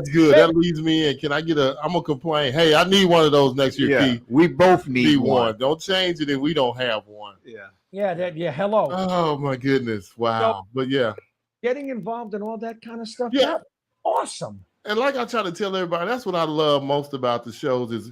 good. That leads me in. Can I get I'm going to complain. Hey, I need one of those next year, Keith. We both need one. Don't change it if we don't have one. Yeah. Hello. Oh, my goodness. Wow. But yeah. Getting involved in all that kind of stuff. Yeah. That's awesome. And like I try to tell everybody, that's what I love most about the shows is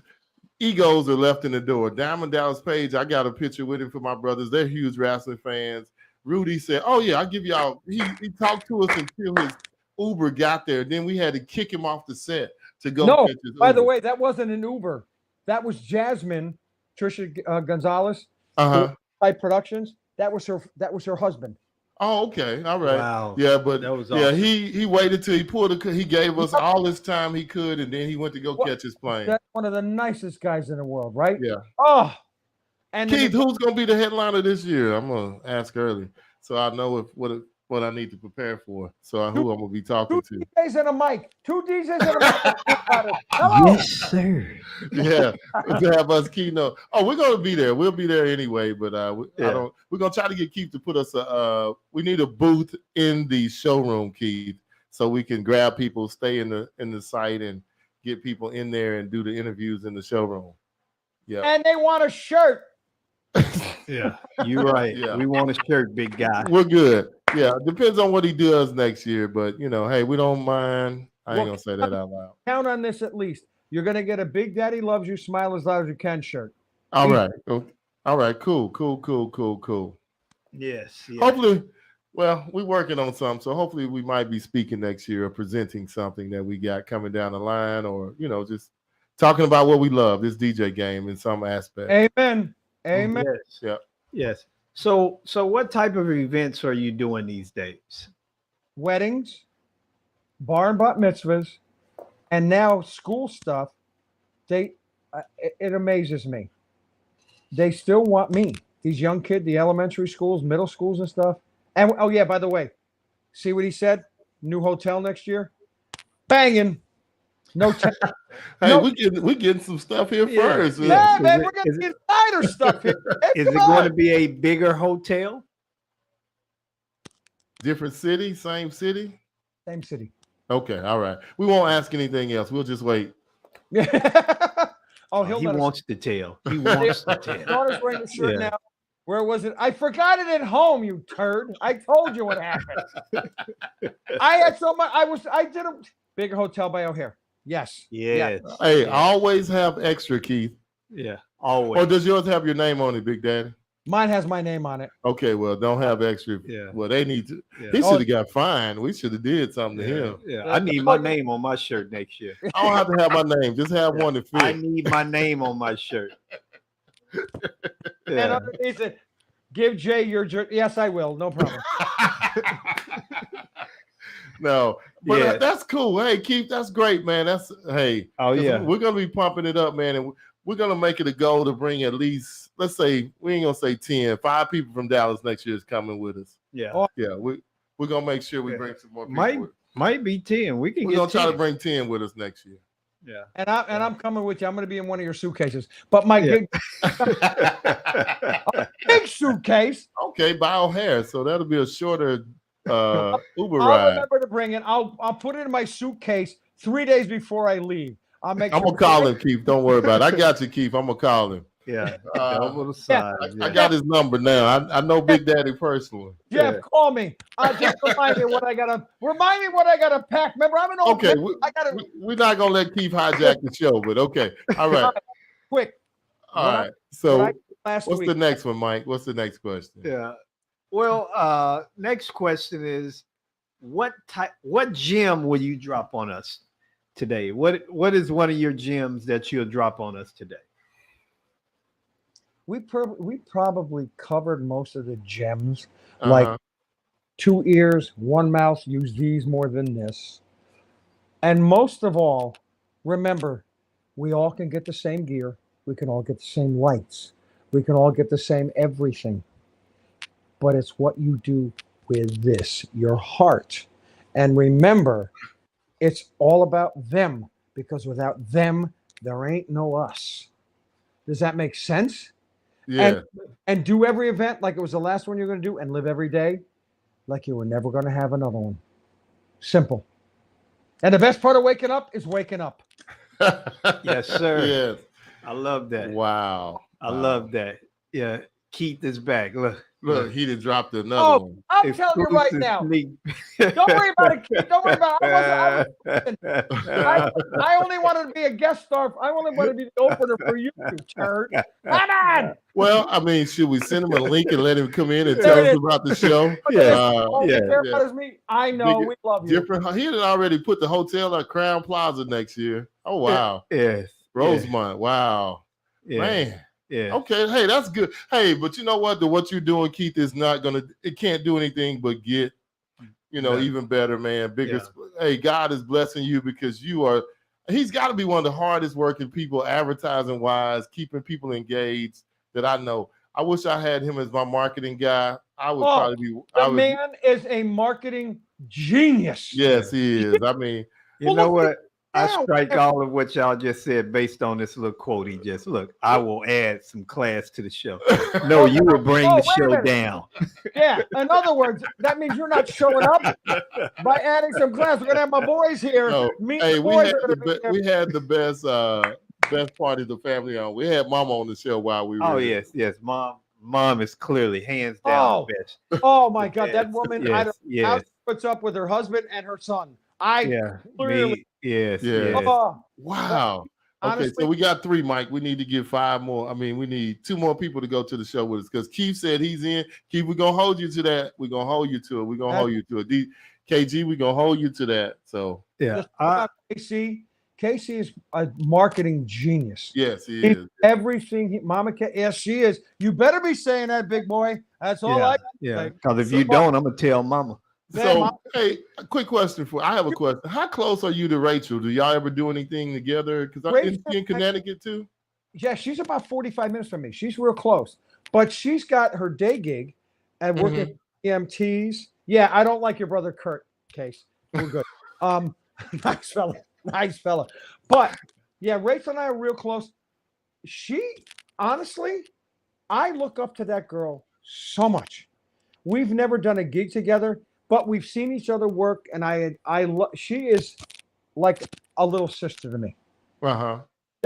egos are left in the door. Diamond Dallas Page, I got a picture with him for my brothers. They're huge wrestling fans. Rudy said, "Oh, yeah, I'll give y'all." He talked to us until his Uber got there. Then we had to kick him off the set to go catch his by Uber. The way, that wasn't an Uber. That was Jasmine, Trisha Gonzalez, Type Productions. That was her husband. Oh, okay. All right. Wow. Yeah, but that was awesome. he waited till he gave us all his time he could, and then he went to go catch his plane. That's one of the nicest guys in the world, right? Yeah. Oh. And Keith, who's gonna be the headliner this year? I'm gonna ask early, so I know what I need to prepare for. So who I'm gonna be talking to. 2 DJs and a mic. 2 DJs and a mic. Hello. Yes, sir. Yeah, to have us keynote. Oh, we're gonna be there. We'll be there anyway. But we're gonna try to get Keith to put us we need a booth in the showroom, Keith, so we can grab people, stay in the site, and get people in there and do the interviews in the showroom. Yeah. And they want a shirt. Yeah, you're right. Yeah. We want a shirt, big guy. We're good. Yeah, depends on what he does next year, but hey, we don't mind. I ain't gonna say that out loud. Count on this at least. You're gonna get a Big Daddy Loves You, Smile as Loud as You Can shirt. All right. All right. Cool. Yes. Yeah. Hopefully, we're working on something, so hopefully we might be speaking next year or presenting something that we got coming down the line, or just talking about what we love, this DJ game in some aspect. Amen. Amen. Yes. Yeah. Yes. So what type of events are you doing these days? Weddings, bar and bat mitzvahs, and now school stuff. It amazes me. They still want me. These young kids, the elementary schools, middle schools and stuff. And oh yeah, by the way, see what he said? New hotel next year? Banging. No, te- Hey, No. we getting some stuff here Yeah. first. yeah, Is man, it- we're is getting it- insider stuff here. Hey, Is it come going to on. be a bigger hotel? Different city, same city. Same city. Okay, all right. We won't ask anything else. We'll just wait. Oh, he'll He let us. wants to tell. He wants to tell. Daughter's wearing the shirt Yeah. now. Where was it? I forgot it at home, you turd. I told you what happened. I had so much. I did a bigger hotel by O'Hare. Yes. Yes. Hey, Yeah. always have extra, Keith. Yeah. Or Always. does yours have your name on it, Big Daddy? Mine has my name on it. Okay, well, don't have extra. Yeah. Well, they need to. Yeah. He should have got fined. We should have did something to Yeah. him. Yeah. I need my name on my shirt next year. I don't have to have my name. Just have one that I fits. need my name on my shirt. And Yeah. underneath it, give Jay your jersey. Yes, I will. No problem. No, but Yeah. that's cool. Hey, Keith, that's great, man. That's hey. Oh 'cause yeah. we're gonna be pumping it up, man, and we're gonna make it a goal to bring at least, let's say, we ain't gonna say 10, 5 people from Dallas next year is coming with us. Yeah. Oh, Yeah, we're gonna make sure we Yeah. bring some more people. Might might be 10. We can We're get gonna try 10. to bring 10 with us next year. Yeah. And I'm coming with you. I'm going to be in one of your suitcases. But my Yeah. big suitcase, Okay, by O'Hare, so that'll be a shorter Uber I'll ride. remember to bring it. I'll put it in my suitcase 3 days before I leave. I'll make I'm sure. gonna call him, Keith. Don't worry about it. I got you, Keith. I'm gonna call him. Yeah. Uh, Side. I got his number now. I know Big Daddy personally. Jeff, Yeah. call me. Just remind me what I gotta pack. Remember, I'm an old Okay, man. I gotta we're not gonna let Keith hijack the show, but okay. All right. quick. All What I- right. So what I- Last what's week. the next one, Mike? What's the next question? Yeah. Well, next question is what gem will you drop on us today? What is one of your gems that you'll drop on us today? We probably covered most of the gems, Uh-huh. like 2 ears, 1 mouth. Use these more than this. And most of all, remember, we all can get the same gear. We can all get the same lights. We can all get the same everything. But it's what you do with this, your heart. And remember, it's all about them, because without them, there ain't no us. Does that make sense? Yeah. And do every event like it was the last one you're going to do, and live every day like you were never going to have another one. Simple. And the best part of waking up is waking up. Yes, sir. Yes. I love that. Wow. I love that. Yeah. Keith is back. Look, he done dropped another one. I'm telling you right now. Don't worry about it, kid. Don't worry about it. I only wanted to be a guest star. I only wanted to be the opener for you, you turd. Come on. Well, I mean, should we send him a link and let him come in and tell There it us is. about the show? All yeah, you care yeah. about is me. I know. Big- We love you. Different. He had already put the hotel at Crown Plaza next year. Oh wow, Yes. Rosemont. Wow, Yeah. man. Yeah. Okay, hey, that's good. Hey, but you know what? What you're doing, Keith, is not gonna. It can't do anything but get, Yeah. even better, man. Bigger. Hey, God is blessing you because you are. He's got to be one of the hardest working people, advertising wise, keeping people engaged that I know. I wish I had him as my marketing guy. I would probably be. The man is a marketing genius. Yes, he is. I mean, You Well, know look what? I now. strike all of what y'all just said based on this little quote he just look. I will add some class to the show. No, you will bring Oh, the wait a show minute. down. Yeah. In other words, that means you're not showing up by adding some class. We're gonna have my boys here. No. Me and Hey, the we boys had are gonna be the there. we had the best party of the family on. We had Mama on the show while we were. Oh there. yes. Mom is clearly hands down Oh, the best. Oh my God, that woman! I don't know how Yes. she puts up with her husband and her son. Yeah. clearly- Yes. Yeah. Yes. Oh, Wow. Okay, honestly, so we got 3, Mike. We need to get 5 more. I mean, we need 2 more people to go to the show with us because Keith said he's in. Keith, we're gonna hold you to that. We're gonna hold you to it. We're gonna hold you to it. KG, we're gonna hold you to that. So Yeah. just about Casey. Casey is a marketing genius. yes, he He's is. Everything, Mama. Yes, she is. You better be saying that, big boy. That's all I. Yeah. Like, Because if so you far- don't, I'm gonna tell Mama. Man, So, hey, a quick question I have a question. How close are you to Rachel? Do y'all ever do anything together? Because I'm Rachel- in Connecticut too. Yeah, she's about 45 minutes from me. She's real close, but she's got her day gig and working EMTs. Yeah, I don't like your brother Kurt. Case, we're good. Nice fella. Nice fella. But yeah, Rachel and I are real close. She, honestly, I look up to that girl so much. We've never done a gig together, but we've seen each other work, and she is like a little sister to me. Uh-huh.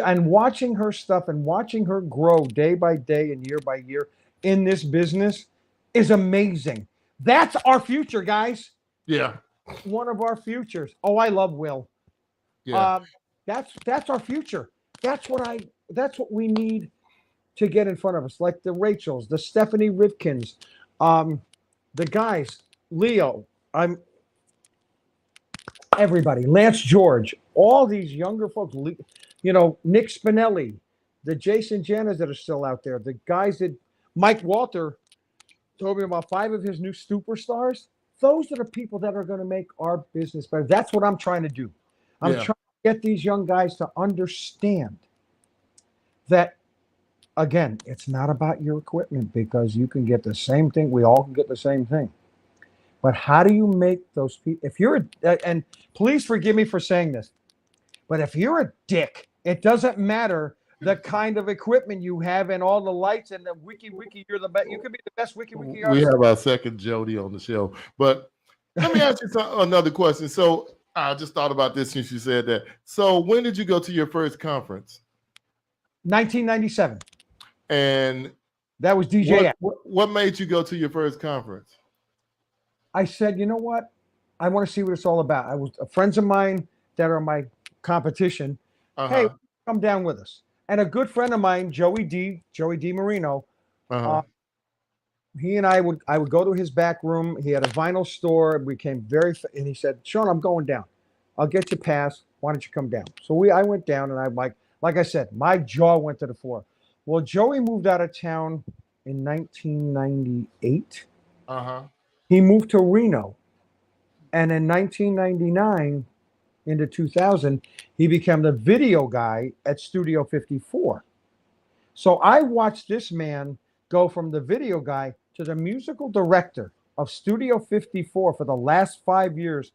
And watching her stuff and watching her grow day by day and year by year in this business is amazing. That's our future, guys. Yeah. One of our futures. Oh, I love Will. Yeah. That's our future. That's what we need to get in front of us, like the Rachels, the Stephanie Rivkins, the guys, Leo, everybody, Lance George, all these younger folks, Nick Spinelli, the Jason Janas that are still out there, the guys that Mike Walter told me about 5 of his new superstars. Those are the people that are going to make our business better. That's what I'm trying to do. I'm trying to get these young guys to understand that, again, it's not about your equipment, because you can get the same thing. We all can get the same thing. But how do you make those people, if you're and please forgive me for saying this, but if you're a dick, it doesn't matter the kind of equipment you have and all the lights and the wiki, you're the best. You could be the best wiki We artist. have our second Jody on the show. But let me ask you another question. So I just thought about this since you said that. So when did you go to your first conference? 1997. And that was DJA. What made you go to your first conference? I said, you know what? I want to see what it's all about. I was friends of mine that are my competition. Hey, come down with us. And a good friend of mine, Joey D. Marino, he and I would go to his back room. He had a vinyl store. We came and he said, Sean, I'm going down. I'll get you pass. Why don't you come down? So I went down, and I'm like I said, my jaw went to the floor. Well, Joey moved out of town in 1998. He moved to Reno. And in 1999 into 2000, he became the video guy at Studio 54. So I watched this man go from the video guy to the musical director of Studio 54 for the last 5 years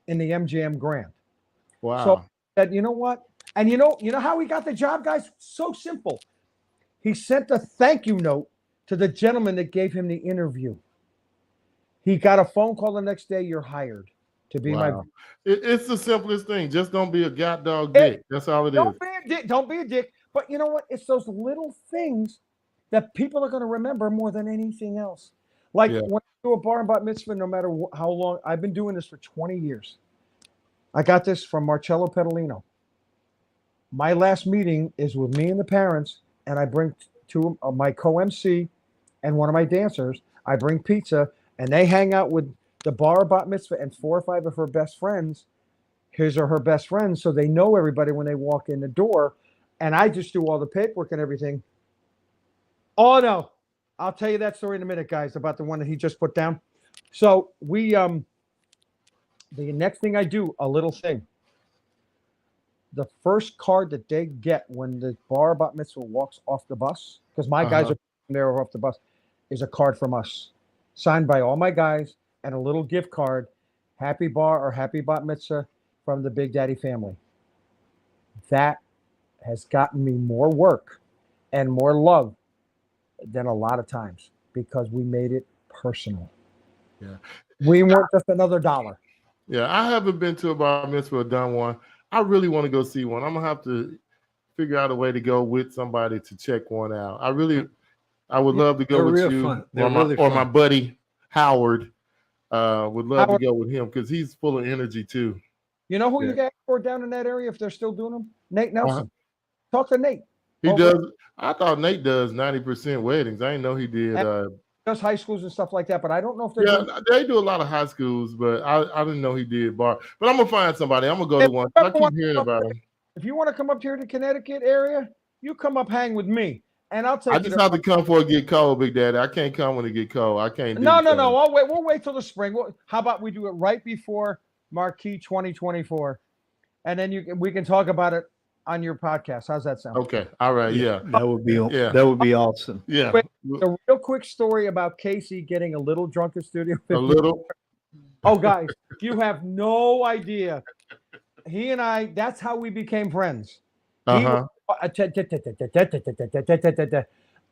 in the MGM Grand. Wow. So that, you know what? And you know how he got the job, guys? So simple. He sent a thank you note to the gentleman that gave him the interview. He got a phone call the next day. You're hired to be my. It's the simplest thing. Just don't be a god dog dick. That's all it is. Don't be a dick. But you know what? It's those little things that people are going to remember more than anything else. Like when I do a bar and bat mitzvah, no matter how long, I've been doing this for 20 years. I got this from Marcello Pedalino. My last meeting is with me and the parents, and I bring two of my co-MC and one of my dancers. I bring pizza, and they hang out with the bar bat mitzvah and 4 or 5 of her best friends. His or her best friends, so they know everybody when they walk in the door. And I just do all the paperwork and everything. Oh no, I'll tell you that story in a minute, guys, about the one that he just put down. So we, the next thing I do, a little thing. The first card that they get when the bar bat mitzvah walks off the bus, because my guys are there off the bus, is a card from us, signed by all my guys, and a little gift card, happy bar or happy bat mitzvah from the Big Daddy family. That has gotten me more work and more love than a lot of times, because we made it personal. Yeah. We weren't just another dollar. Yeah, I haven't been to a bar mitzvah or done one. I really want to go see one. I'm going to have to figure out a way to go with somebody to check one out. I would love to go with you or my buddy Howard. Would love to go with him because he's full of energy too. You know who you got for down in that area if they're still doing them? Nate Nelson. Talk to Nate. He does. I thought Nate does 90% weddings. I didn't know he did. Does high schools and stuff like that, but I don't know if they're they do a lot of high schools, but I didn't know he did bar. But I'm gonna find somebody. I'm gonna go to one. I keep hearing about him. If you want to come up here to Connecticut area, you come up hang with me, and I'll take. I just have to come before it get cold, Big Daddy. I can't come when it get cold. I can't. No. I'll wait. We'll wait till the spring. How about we do it right before McKee 2024, and then we can talk about it on your podcast. How's that sound? Okay. All right. Yeah. That would be that would be awesome. Yeah. Wait, a real quick story about Casey getting a little drunk at Studio 50. A little. Oh, guys, you have no idea. he and I, that's how we became friends. Uh-huh.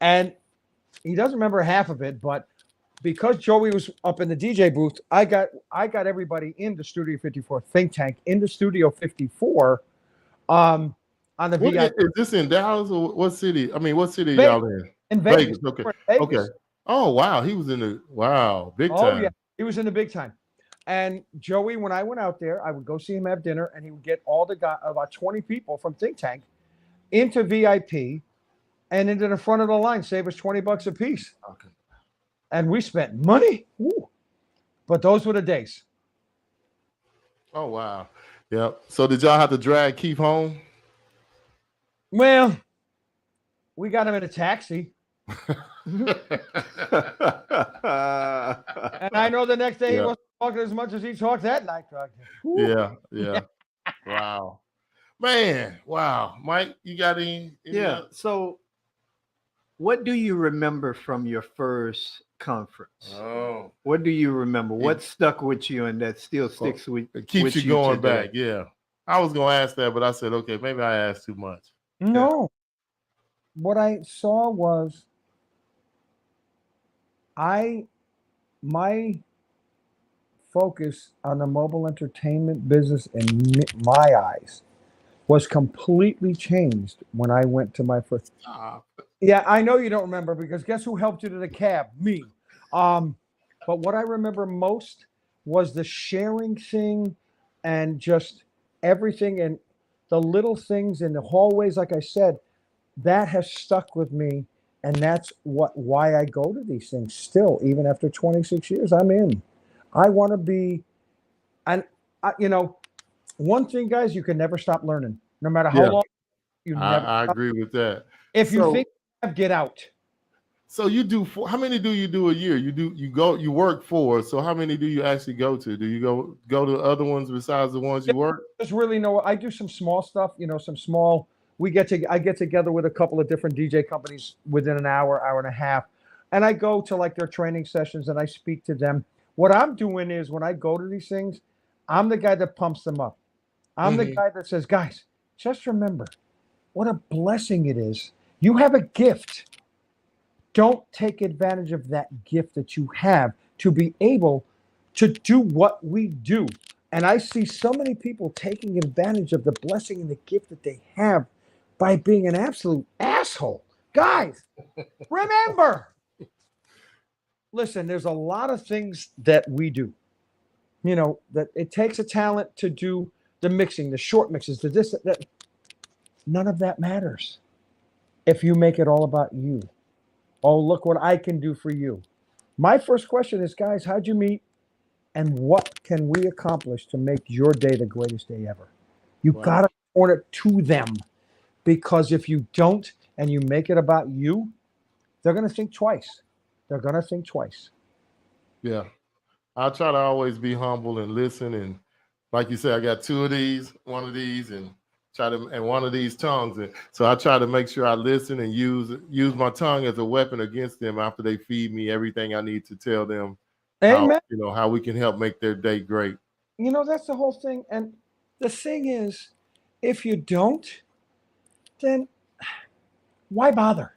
And he doesn't remember half of it, but because Joey was up in the DJ booth, I got everybody into Studio 54 Think Tank, into Studio 54 on the VIP. Is this in Dallas or what city? I mean, what city are Vegas. y'all in? In Vegas. Okay. Vegas. Okay. Oh, wow. He was in the big time. Oh, yeah. He was in the big time. And Joey, when I went out there, I would go see him have dinner, and he would get all the guys, about 20 people from Think Tank, into VIP and into the front of the line, save us $20 a piece. Okay. And we spent money. Ooh. But those were the days. Oh, wow. Yep. So did y'all have to drag Keith home? Well, we got him in a taxi. And I know the next day he wasn't talking as much as he talked that night. Yeah. Wow. Man, wow. Mike, you got any? Yeah. So what do you remember from your first conference? Oh. What do you remember? What stuck with you and that still sticks with it keeps with you going today? back. Yeah. I was going to ask that, but I said, okay, maybe I asked too much. No. What I saw was my focus on the mobile entertainment business in my eyes was completely changed when I went to my first. Yeah, I know you don't remember because guess who helped you to the cab? Me. But what I remember most was the sharing thing and just everything and the little things in the hallways. Like I said, that has stuck with me. And that's why I go to these things still, even after 26 years, I'm in. I want to be, and one thing, guys, you can never stop learning, no matter how long. I agree with that. If you think you have, get out. So you do how many do you do a year? You work 4. So how many do you actually go to? Do you go to other ones besides the ones you work? There's really no. I do some small stuff. Some small. I get together with a couple of different DJ companies within an hour and a half, and I go to like their training sessions and I speak to them. What I'm doing is when I go to these things, I'm the guy that pumps them up. I'm the guy that says, guys, just remember what a blessing it is. You have a gift. Don't take advantage of that gift that you have to be able to do what we do. And I see so many people taking advantage of the blessing and the gift that they have by being an absolute asshole. Guys, remember. Listen, there's a lot of things that we do. That it takes a talent to do the mixing, the short mixes, the this, that. None of that matters if you make it all about you. Oh, look what I can do for you. My first question is, guys, how'd you meet? And what can we accomplish to make your day the greatest day ever? You got to point it to them. Because if you don't and you make it about you, they're going to think twice. Yeah. I try to always be humble and listen. And like you said, I got 2 of these, 1 of these, and one of these tongues. And so I try to make sure I listen and use my tongue as a weapon against them after they feed me everything I need to tell them. Amen. How we can help make their day great. That's the whole thing. And the thing is, if you don't, then why bother?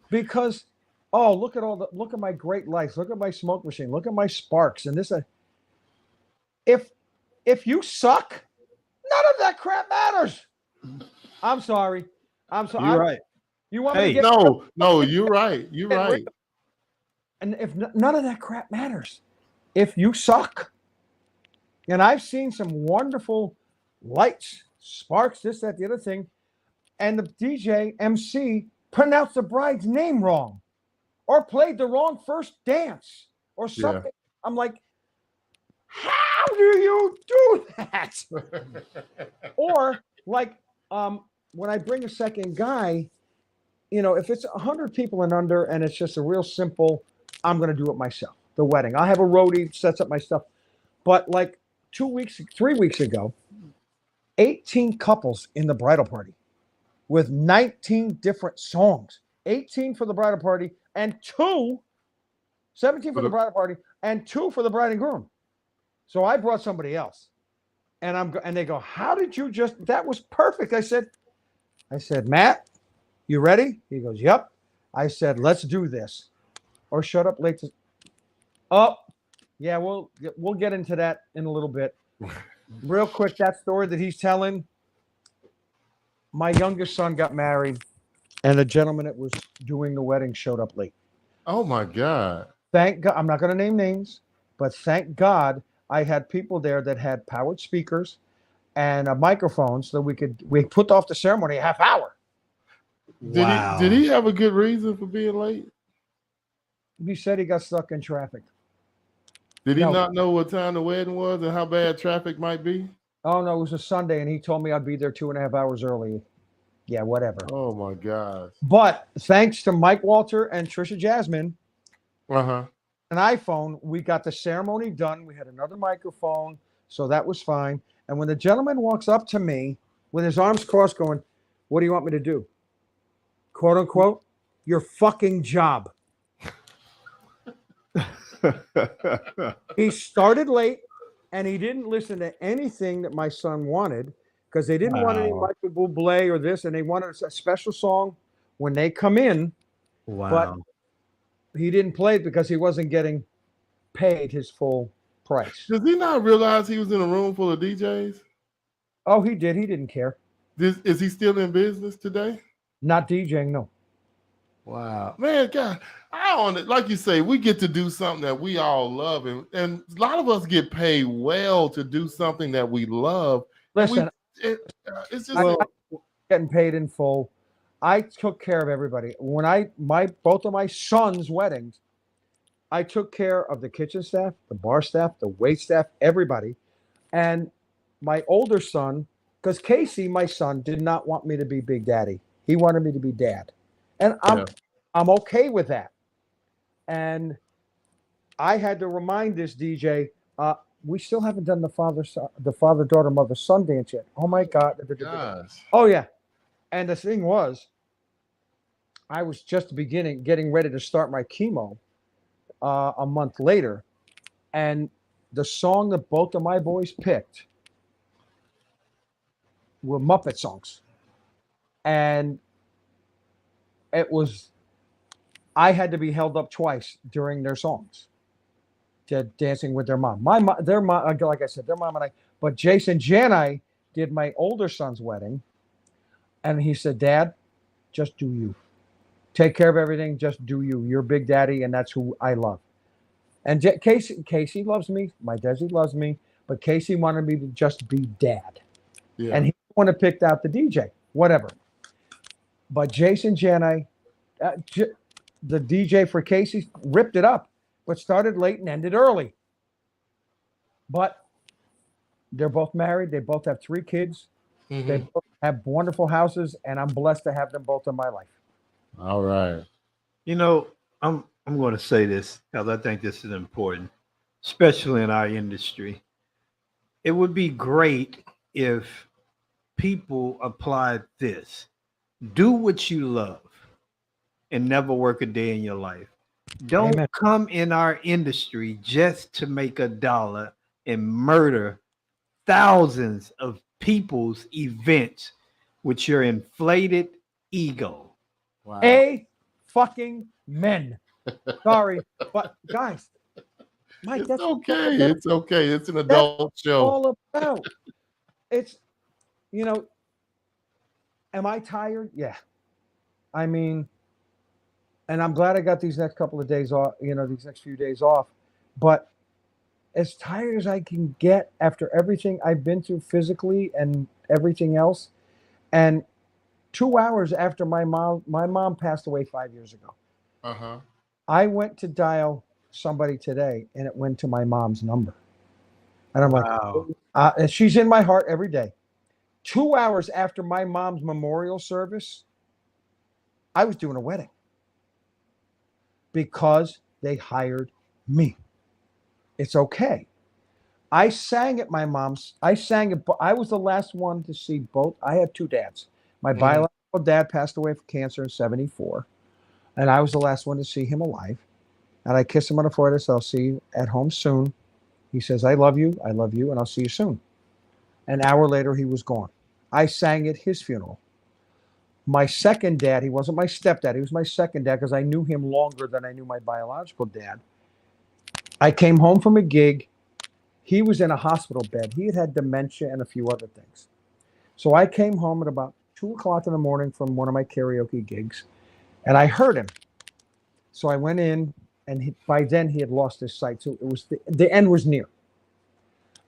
Because, look at my great lights. Look at my smoke machine. Look at my sparks. And this, if you suck, none of that crap matters. I'm sorry. You're right. You want me to get no, you're right. You're right. And if none of that crap matters, if you suck, and I've seen some wonderful lights, sparks, this, that, the other thing, and the DJ MC pronounced the bride's name wrong or played the wrong first dance or something. Yeah. I'm like, how do you do that? Or like when I bring a second guy, if it's 100 people and under and it's just a real simple, I'm going to do it myself, the wedding. I'll have a roadie, sets up my stuff. But like 3 weeks ago, 18 couples in the bridal party with 19 different songs, 18 for the bridal party and 17 for the bridal party and 2 for the bride and groom. So I brought somebody else, and they go, "How did you just? That was perfect." I said, "Matt, you ready?" He goes, "Yep." I said, "Let's do this," or shut up late. Oh, yeah, we'll get into that in a little bit. Real quick, that story that he's telling. My youngest son got married, and the gentleman that was doing the wedding showed up late. Oh my God. Thank God. I'm not going to name names, but thank God I had people there that had powered speakers and a microphone so we put off the ceremony a half hour. Did he have a good reason for being late? He said he got stuck in traffic. Did he not know what time the wedding was and how bad traffic might be? Oh, no, it was a Sunday, and he told me I'd be there 2.5 hours early. Yeah, whatever. Oh, my gosh. But thanks to Mike Walter and Trisha Jasmine, Uh-huh. an iPhone, we got the ceremony done. We had another microphone, so that was fine. And when the gentleman walks up to me with his arms crossed going, "What do you want me to do?" Quote, unquote, "Your fucking job." He started late, and he didn't listen to anything that my son wanted because they didn't want any Michael Bublé or this, and they wanted a special song when they come in. Wow. But he didn't play it because he wasn't getting paid his full price. Does he not realize he was in a room full of DJs? Oh, he did. He didn't care. Is he still in business today? Not DJing, no. Wow. Man, God, I on it. Like you say, we get to do something that we all love, and a lot of us get paid well to do something that we love. Listen, It's just getting paid in full. I took care of everybody. When both of my sons' weddings, I took care of the kitchen staff, the bar staff, the wait staff, everybody. And my older son, because Casey, my son, did not want me to be Big Daddy. He wanted me to be Dad. And I'm okay with that. And I had to remind this DJ, we still haven't done the father, daughter, mother, son dance yet. Oh my God. gosh. Oh yeah. And the thing was, I was just getting ready to start my chemo a month later. And the song that both of my boys picked were Muppet songs. And I had to be held up twice during their songs to dancing with their mom. Their mom, like I said, their mom and I, but Jason Janai did my older son's wedding. And he said, "Dad, just do you. Take care of everything. Just do you. You're Big Daddy, and that's who I love." And Casey loves me. My Desi loves me. But Casey wanted me to just be Dad. Yeah. And he wanted to pick out the DJ, whatever. But Jason Janai, the DJ for Casey, ripped it up, but started late and ended early. But they're both married. They both have 3 kids. Mm-hmm. They both have wonderful houses, and I'm blessed to have them both in my life. All right. You know, I'm going to say this because I think this is important, especially in our industry. It would be great if people applied this. Do what you love and never work a day in your life. Don't Amen. come in our industry just to make $1 and murder thousands of people's events with your inflated ego. Wow. Fucking men. Sorry, but guys, Mike, It's that's okay. It's okay. It's an adult show. all about. It's, am I tired? Yeah. I mean, and I'm glad I got these next couple of days off, these next few days off. But as tired as I can get after everything I've been through physically and everything else, and 2 hours after my mom passed away 5 years ago, Uh-huh. I went to dial somebody today, and it went to my mom's number. And I'm Wow. like, and she's in my heart every day. 2 hours after my mom's memorial service, I was doing a wedding because they hired me. It's okay. I sang at my mom's. I was the last one to see both. I have 2 dads. My biological dad passed away from cancer in 1974, and I was the last one to see him alive. And I kissed him on the forehead. So I'll see you at home soon. He says, I love you, and I'll see you soon. An hour later, he was gone. I sang at his funeral. My second dad, he wasn't my stepdad, he was my second dad because I knew him longer than I knew my biological dad. I came home from a gig. He was in a hospital bed. He had dementia and a few other things. So I came home at about 2 o'clock in the morning from one of my karaoke gigs, and I heard him. So I went in, and by then he had lost his sight. So it was the end was near.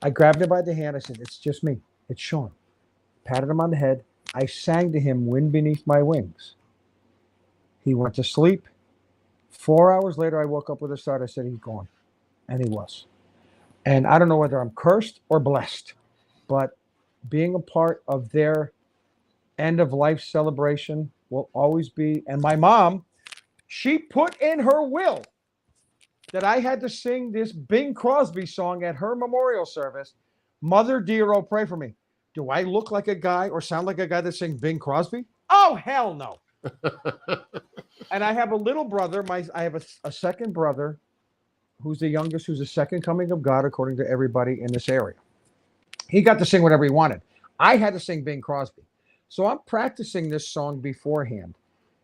I grabbed him by the hand. I said, it's just me. It's Sean. Patted him on the head. I sang to him, Wind Beneath My Wings. He went to sleep. 4 hours later, I woke up with a start. I said, he's gone. And he was. And I don't know whether I'm cursed or blessed, but being a part of their end of life celebration will always be. And my mom, she put in her will that I had to sing this Bing Crosby song at her memorial service. Mother dear, oh, pray for me. Do I look like a guy or sound like a guy that sings Bing Crosby? Oh, hell no. And I have a little brother. I have a second brother who's the youngest, who's the second coming of God, according to everybody in this area. He got to sing whatever he wanted. I had to sing Bing Crosby. So I'm practicing this song beforehand.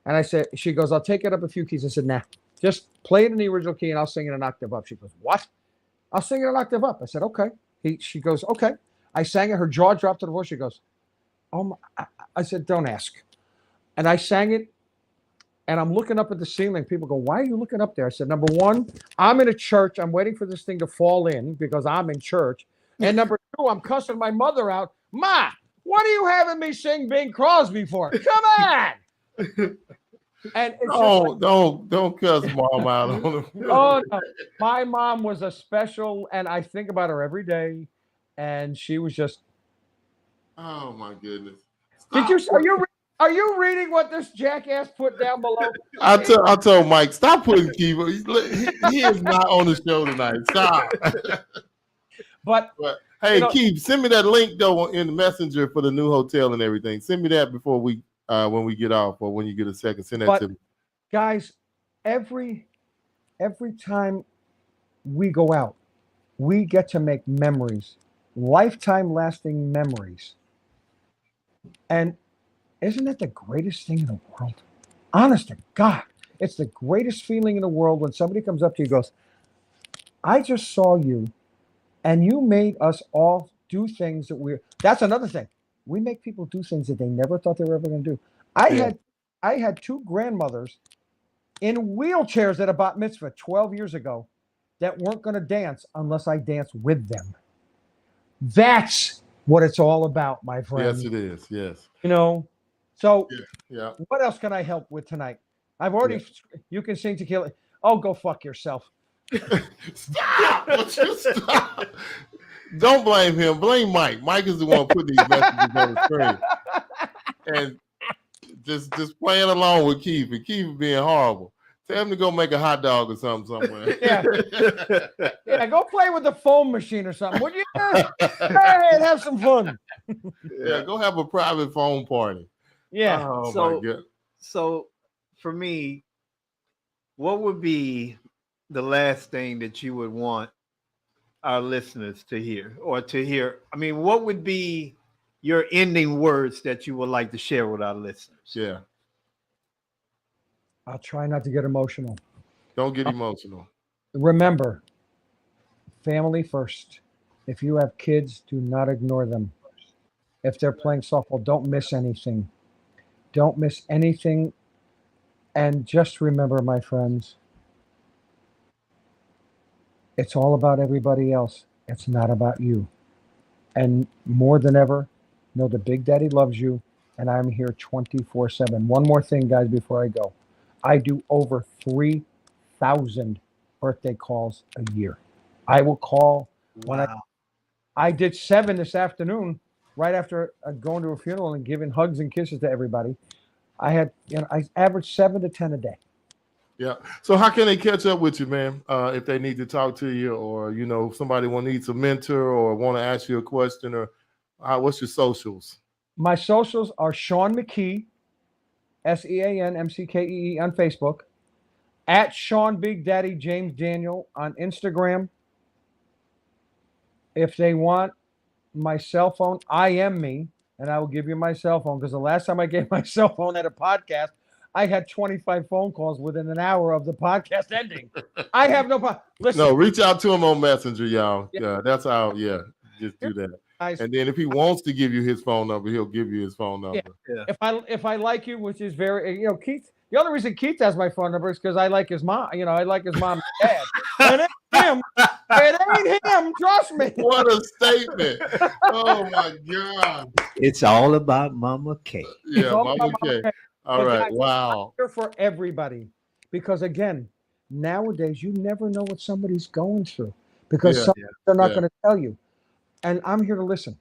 And I said, she goes, I'll take it up a few keys. I said, nah, just play it in the original key and I'll sing it an octave up. She goes, what? I'll sing it an octave up. I said, okay. She goes, okay. I sang it. Her jaw dropped to the floor. She goes, oh my. I said, don't ask. And I sang it. And I'm looking up at the ceiling. People go, why are you looking up there? I said, number one, I'm in a church. I'm waiting for this thing to fall in because I'm in church. And number two, I'm cussing my mother out. Ma, what are you having me sing Bing Crosby for? Come on. And it's don't cuss mom out on him. Oh no. My mom was a special, and I think about her every day. And she was just. Oh my goodness. Stop. Are you reading what this jackass put down below? I told Mike, stop putting Keith. He is not on the show tonight. Stop. But hey, Keith, send me that link though in the messenger for the new hotel and everything. Send me that before we when we get off or when you get a second. Send that to me. Guys, every time we go out, we get to make memories, lifetime lasting memories. And isn't that the greatest thing in the world? Honest to God, it's the greatest feeling in the world when somebody comes up to you and goes, I just saw you and you made us all do things that that's another thing. We make people do things that they never thought they were ever going to do. I had two grandmothers in wheelchairs at a bat mitzvah 12 years ago that weren't going to dance unless I danced with them. That's what it's all about, my friend. Yes, it is. Yes. So yeah. What else can I help with tonight? I've already, you can sing Tequila. Oh, go fuck yourself. Stop. Stop. Don't blame him. Blame Mike. Mike is the one putting these messages on the screen. And just playing along with Keith. And Keith being horrible. Tell him to go make a hot dog or something somewhere. Yeah, go play with the foam machine or something. Would you? Hey, have some fun. Yeah, go have a private phone party. Yeah. Oh, my God. So for me, what would be the last thing that you would want our listeners to hear I mean, what would be your ending words that you would like to share with our listeners? Yeah. I'll try not to get emotional. Don't get emotional. Remember, family first. If you have kids, do not ignore them. If they're playing softball, don't miss anything. Don't miss anything. And just remember, my friends, it's all about everybody else. It's not about you. And more than ever, know that Big Daddy loves you, and I'm here 24/7. One more thing, guys, before I go. I do over 3,000 birthday calls a year. I will call when I did 7 this afternoon, right after going to a funeral and giving hugs and kisses to everybody. I averaged 7 to 10 a day. Yeah. So how can they catch up with you, man? If they need to talk to you, or somebody needs a mentor or want to ask you a question, or what's your socials? My socials are Sean McKee, SeanMckee on Facebook, at Sean Big Daddy James Daniel on Instagram, If they want my cell phone, I am me, and I will give you my cell phone, because the last time I gave my cell phone at a podcast, I had 25 phone calls within an hour of the podcast ending. I have no problem. Listen, No, reach out to him on Messenger, y'all. Yeah. That's how. Yeah, just do that. guys, And then if he wants to give you his phone number, he'll give you his phone number. if I like you, which is very, Keith. The only reason Keith has my phone number is because I like his mom. I like his mom and dad. And it ain't him. It ain't him. Trust me. What a statement! Oh my God! It's all about Mama K. Yeah, It's all Mama about K. Mama K. All But right, guys, wow. I'm here for everybody, because again, nowadays you never know what somebody's going through, because Yeah, some they're not yeah. going to tell you. And I'm here to listen,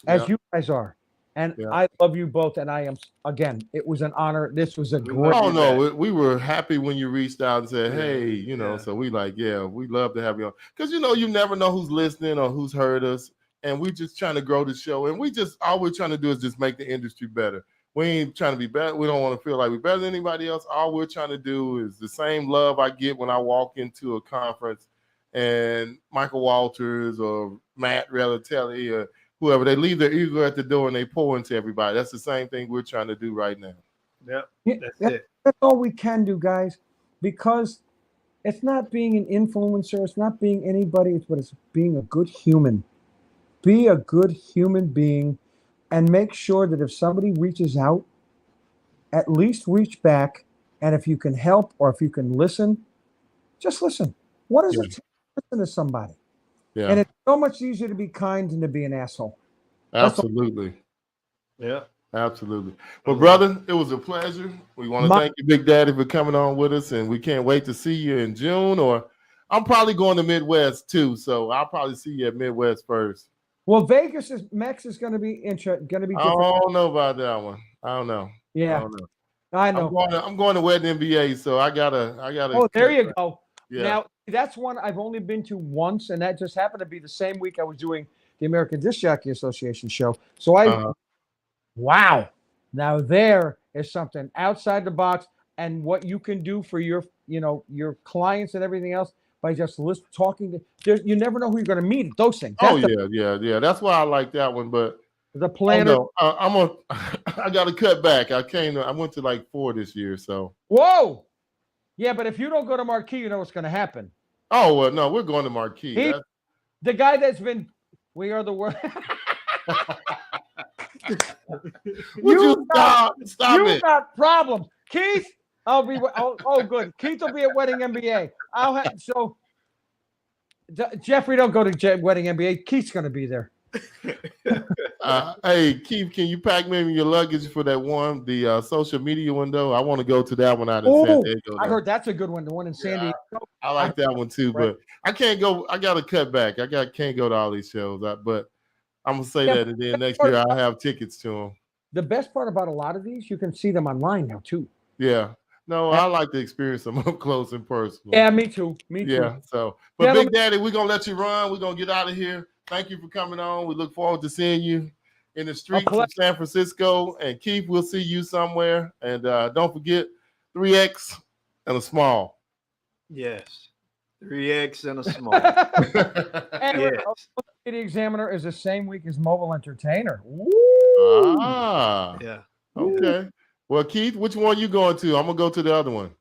as Yeah. you guys are. And Yeah. I love you both. And I am, again, it was an honor. This was a great. Oh no, we were happy when you reached out and said, Yeah, "Hey, yeah. So we we love to have you on," because you never know who's listening or who's heard us, and we just trying to grow the show, and all we're trying to do is just make the industry better. We ain't trying to be better. We don't want to feel like we're better than anybody else. All we're trying to do is the same love I get when I walk into a conference, and Michael Walters or Matt Relatelli or whoever, they leave their ego at the door and they pour into everybody. That's the same thing we're trying to do right now. Yep, Yeah, that's it. That's all we can do, guys, because it's not being an influencer. It's not being anybody, but it's being a good human. Be a good human being, and make sure that if somebody reaches out, at least reach back. And if you can help or if you can listen, just listen. What is it to listen to somebody? Yeah, And it's so much easier to be kind than to be an asshole. That's all. absolutely. Yeah. Absolutely. Well, brother, it was a pleasure. We want to thank you, Big Daddy, for coming on with us, and we can't wait to see you in June. Or I'm probably going to Midwest too, so I'll probably see you at Midwest first. Well, Mex is going to be different. I don't know about that one. I don't know. Yeah, I don't know. I know. I'm going to Wedding NBA, so I gotta. Oh, there you go. Yeah. Now, that's one I've only been to once, and that just happened to be the same week I was doing the American Disc Jockey Association show. So wow. Now there is something outside the box, and what you can do for your clients and everything else by just talking to. You never know who you're going to meet at those things. That's Yeah. That's why I like that one, but. The planner. I got to cut back. I went to like 4 this year, so. Whoa. Yeah, but if you don't go to Marquee, you know what's going to happen. Oh, well, no, we're going to Marquee. The guy that's been, we are the world. Would you stop You it? got problems. Keith, I'll be, good. Keith will be at Wedding MBA. Jeffrey, don't go to Wedding MBA. Keith's going to be there. Hey, Keith, can you pack me in your luggage for that one, the social media window? I want to go to that one out in San Diego. I heard that's a good one. The one in San Diego. I like that one too, but I can't go. I got to cut back. Can't go to all these shows, but I'm gonna say that, and then next year I'll have tickets to them. The best part about a lot of these, you can see them online now too. Yeah. No, I like to experience them up close and personal. Yeah, me too. Yeah. So, but Big Daddy, we're gonna let you run. We're gonna get out of here. Thank you for coming on. We look forward to seeing you in the streets of San Francisco. And Keith, we'll see you somewhere. And don't forget 3X and a small. Yes. 3X and a small. And City Examiner is the same week as Mobile Entertainer. Woo! Ah. Yeah. Okay. Well, Keith, which one you going to? I'm gonna go to the other one.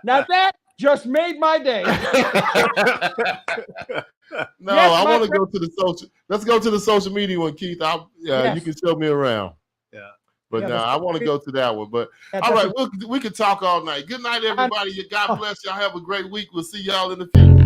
Now that just made my day. No, I want to go to the social. Let's go to the social media one, Keith. You can show me around. Yeah. But no, I want to go to that one. But all right, we can talk all night. Good night, everybody. God bless y'all. Have a great week. We'll see y'all in the future.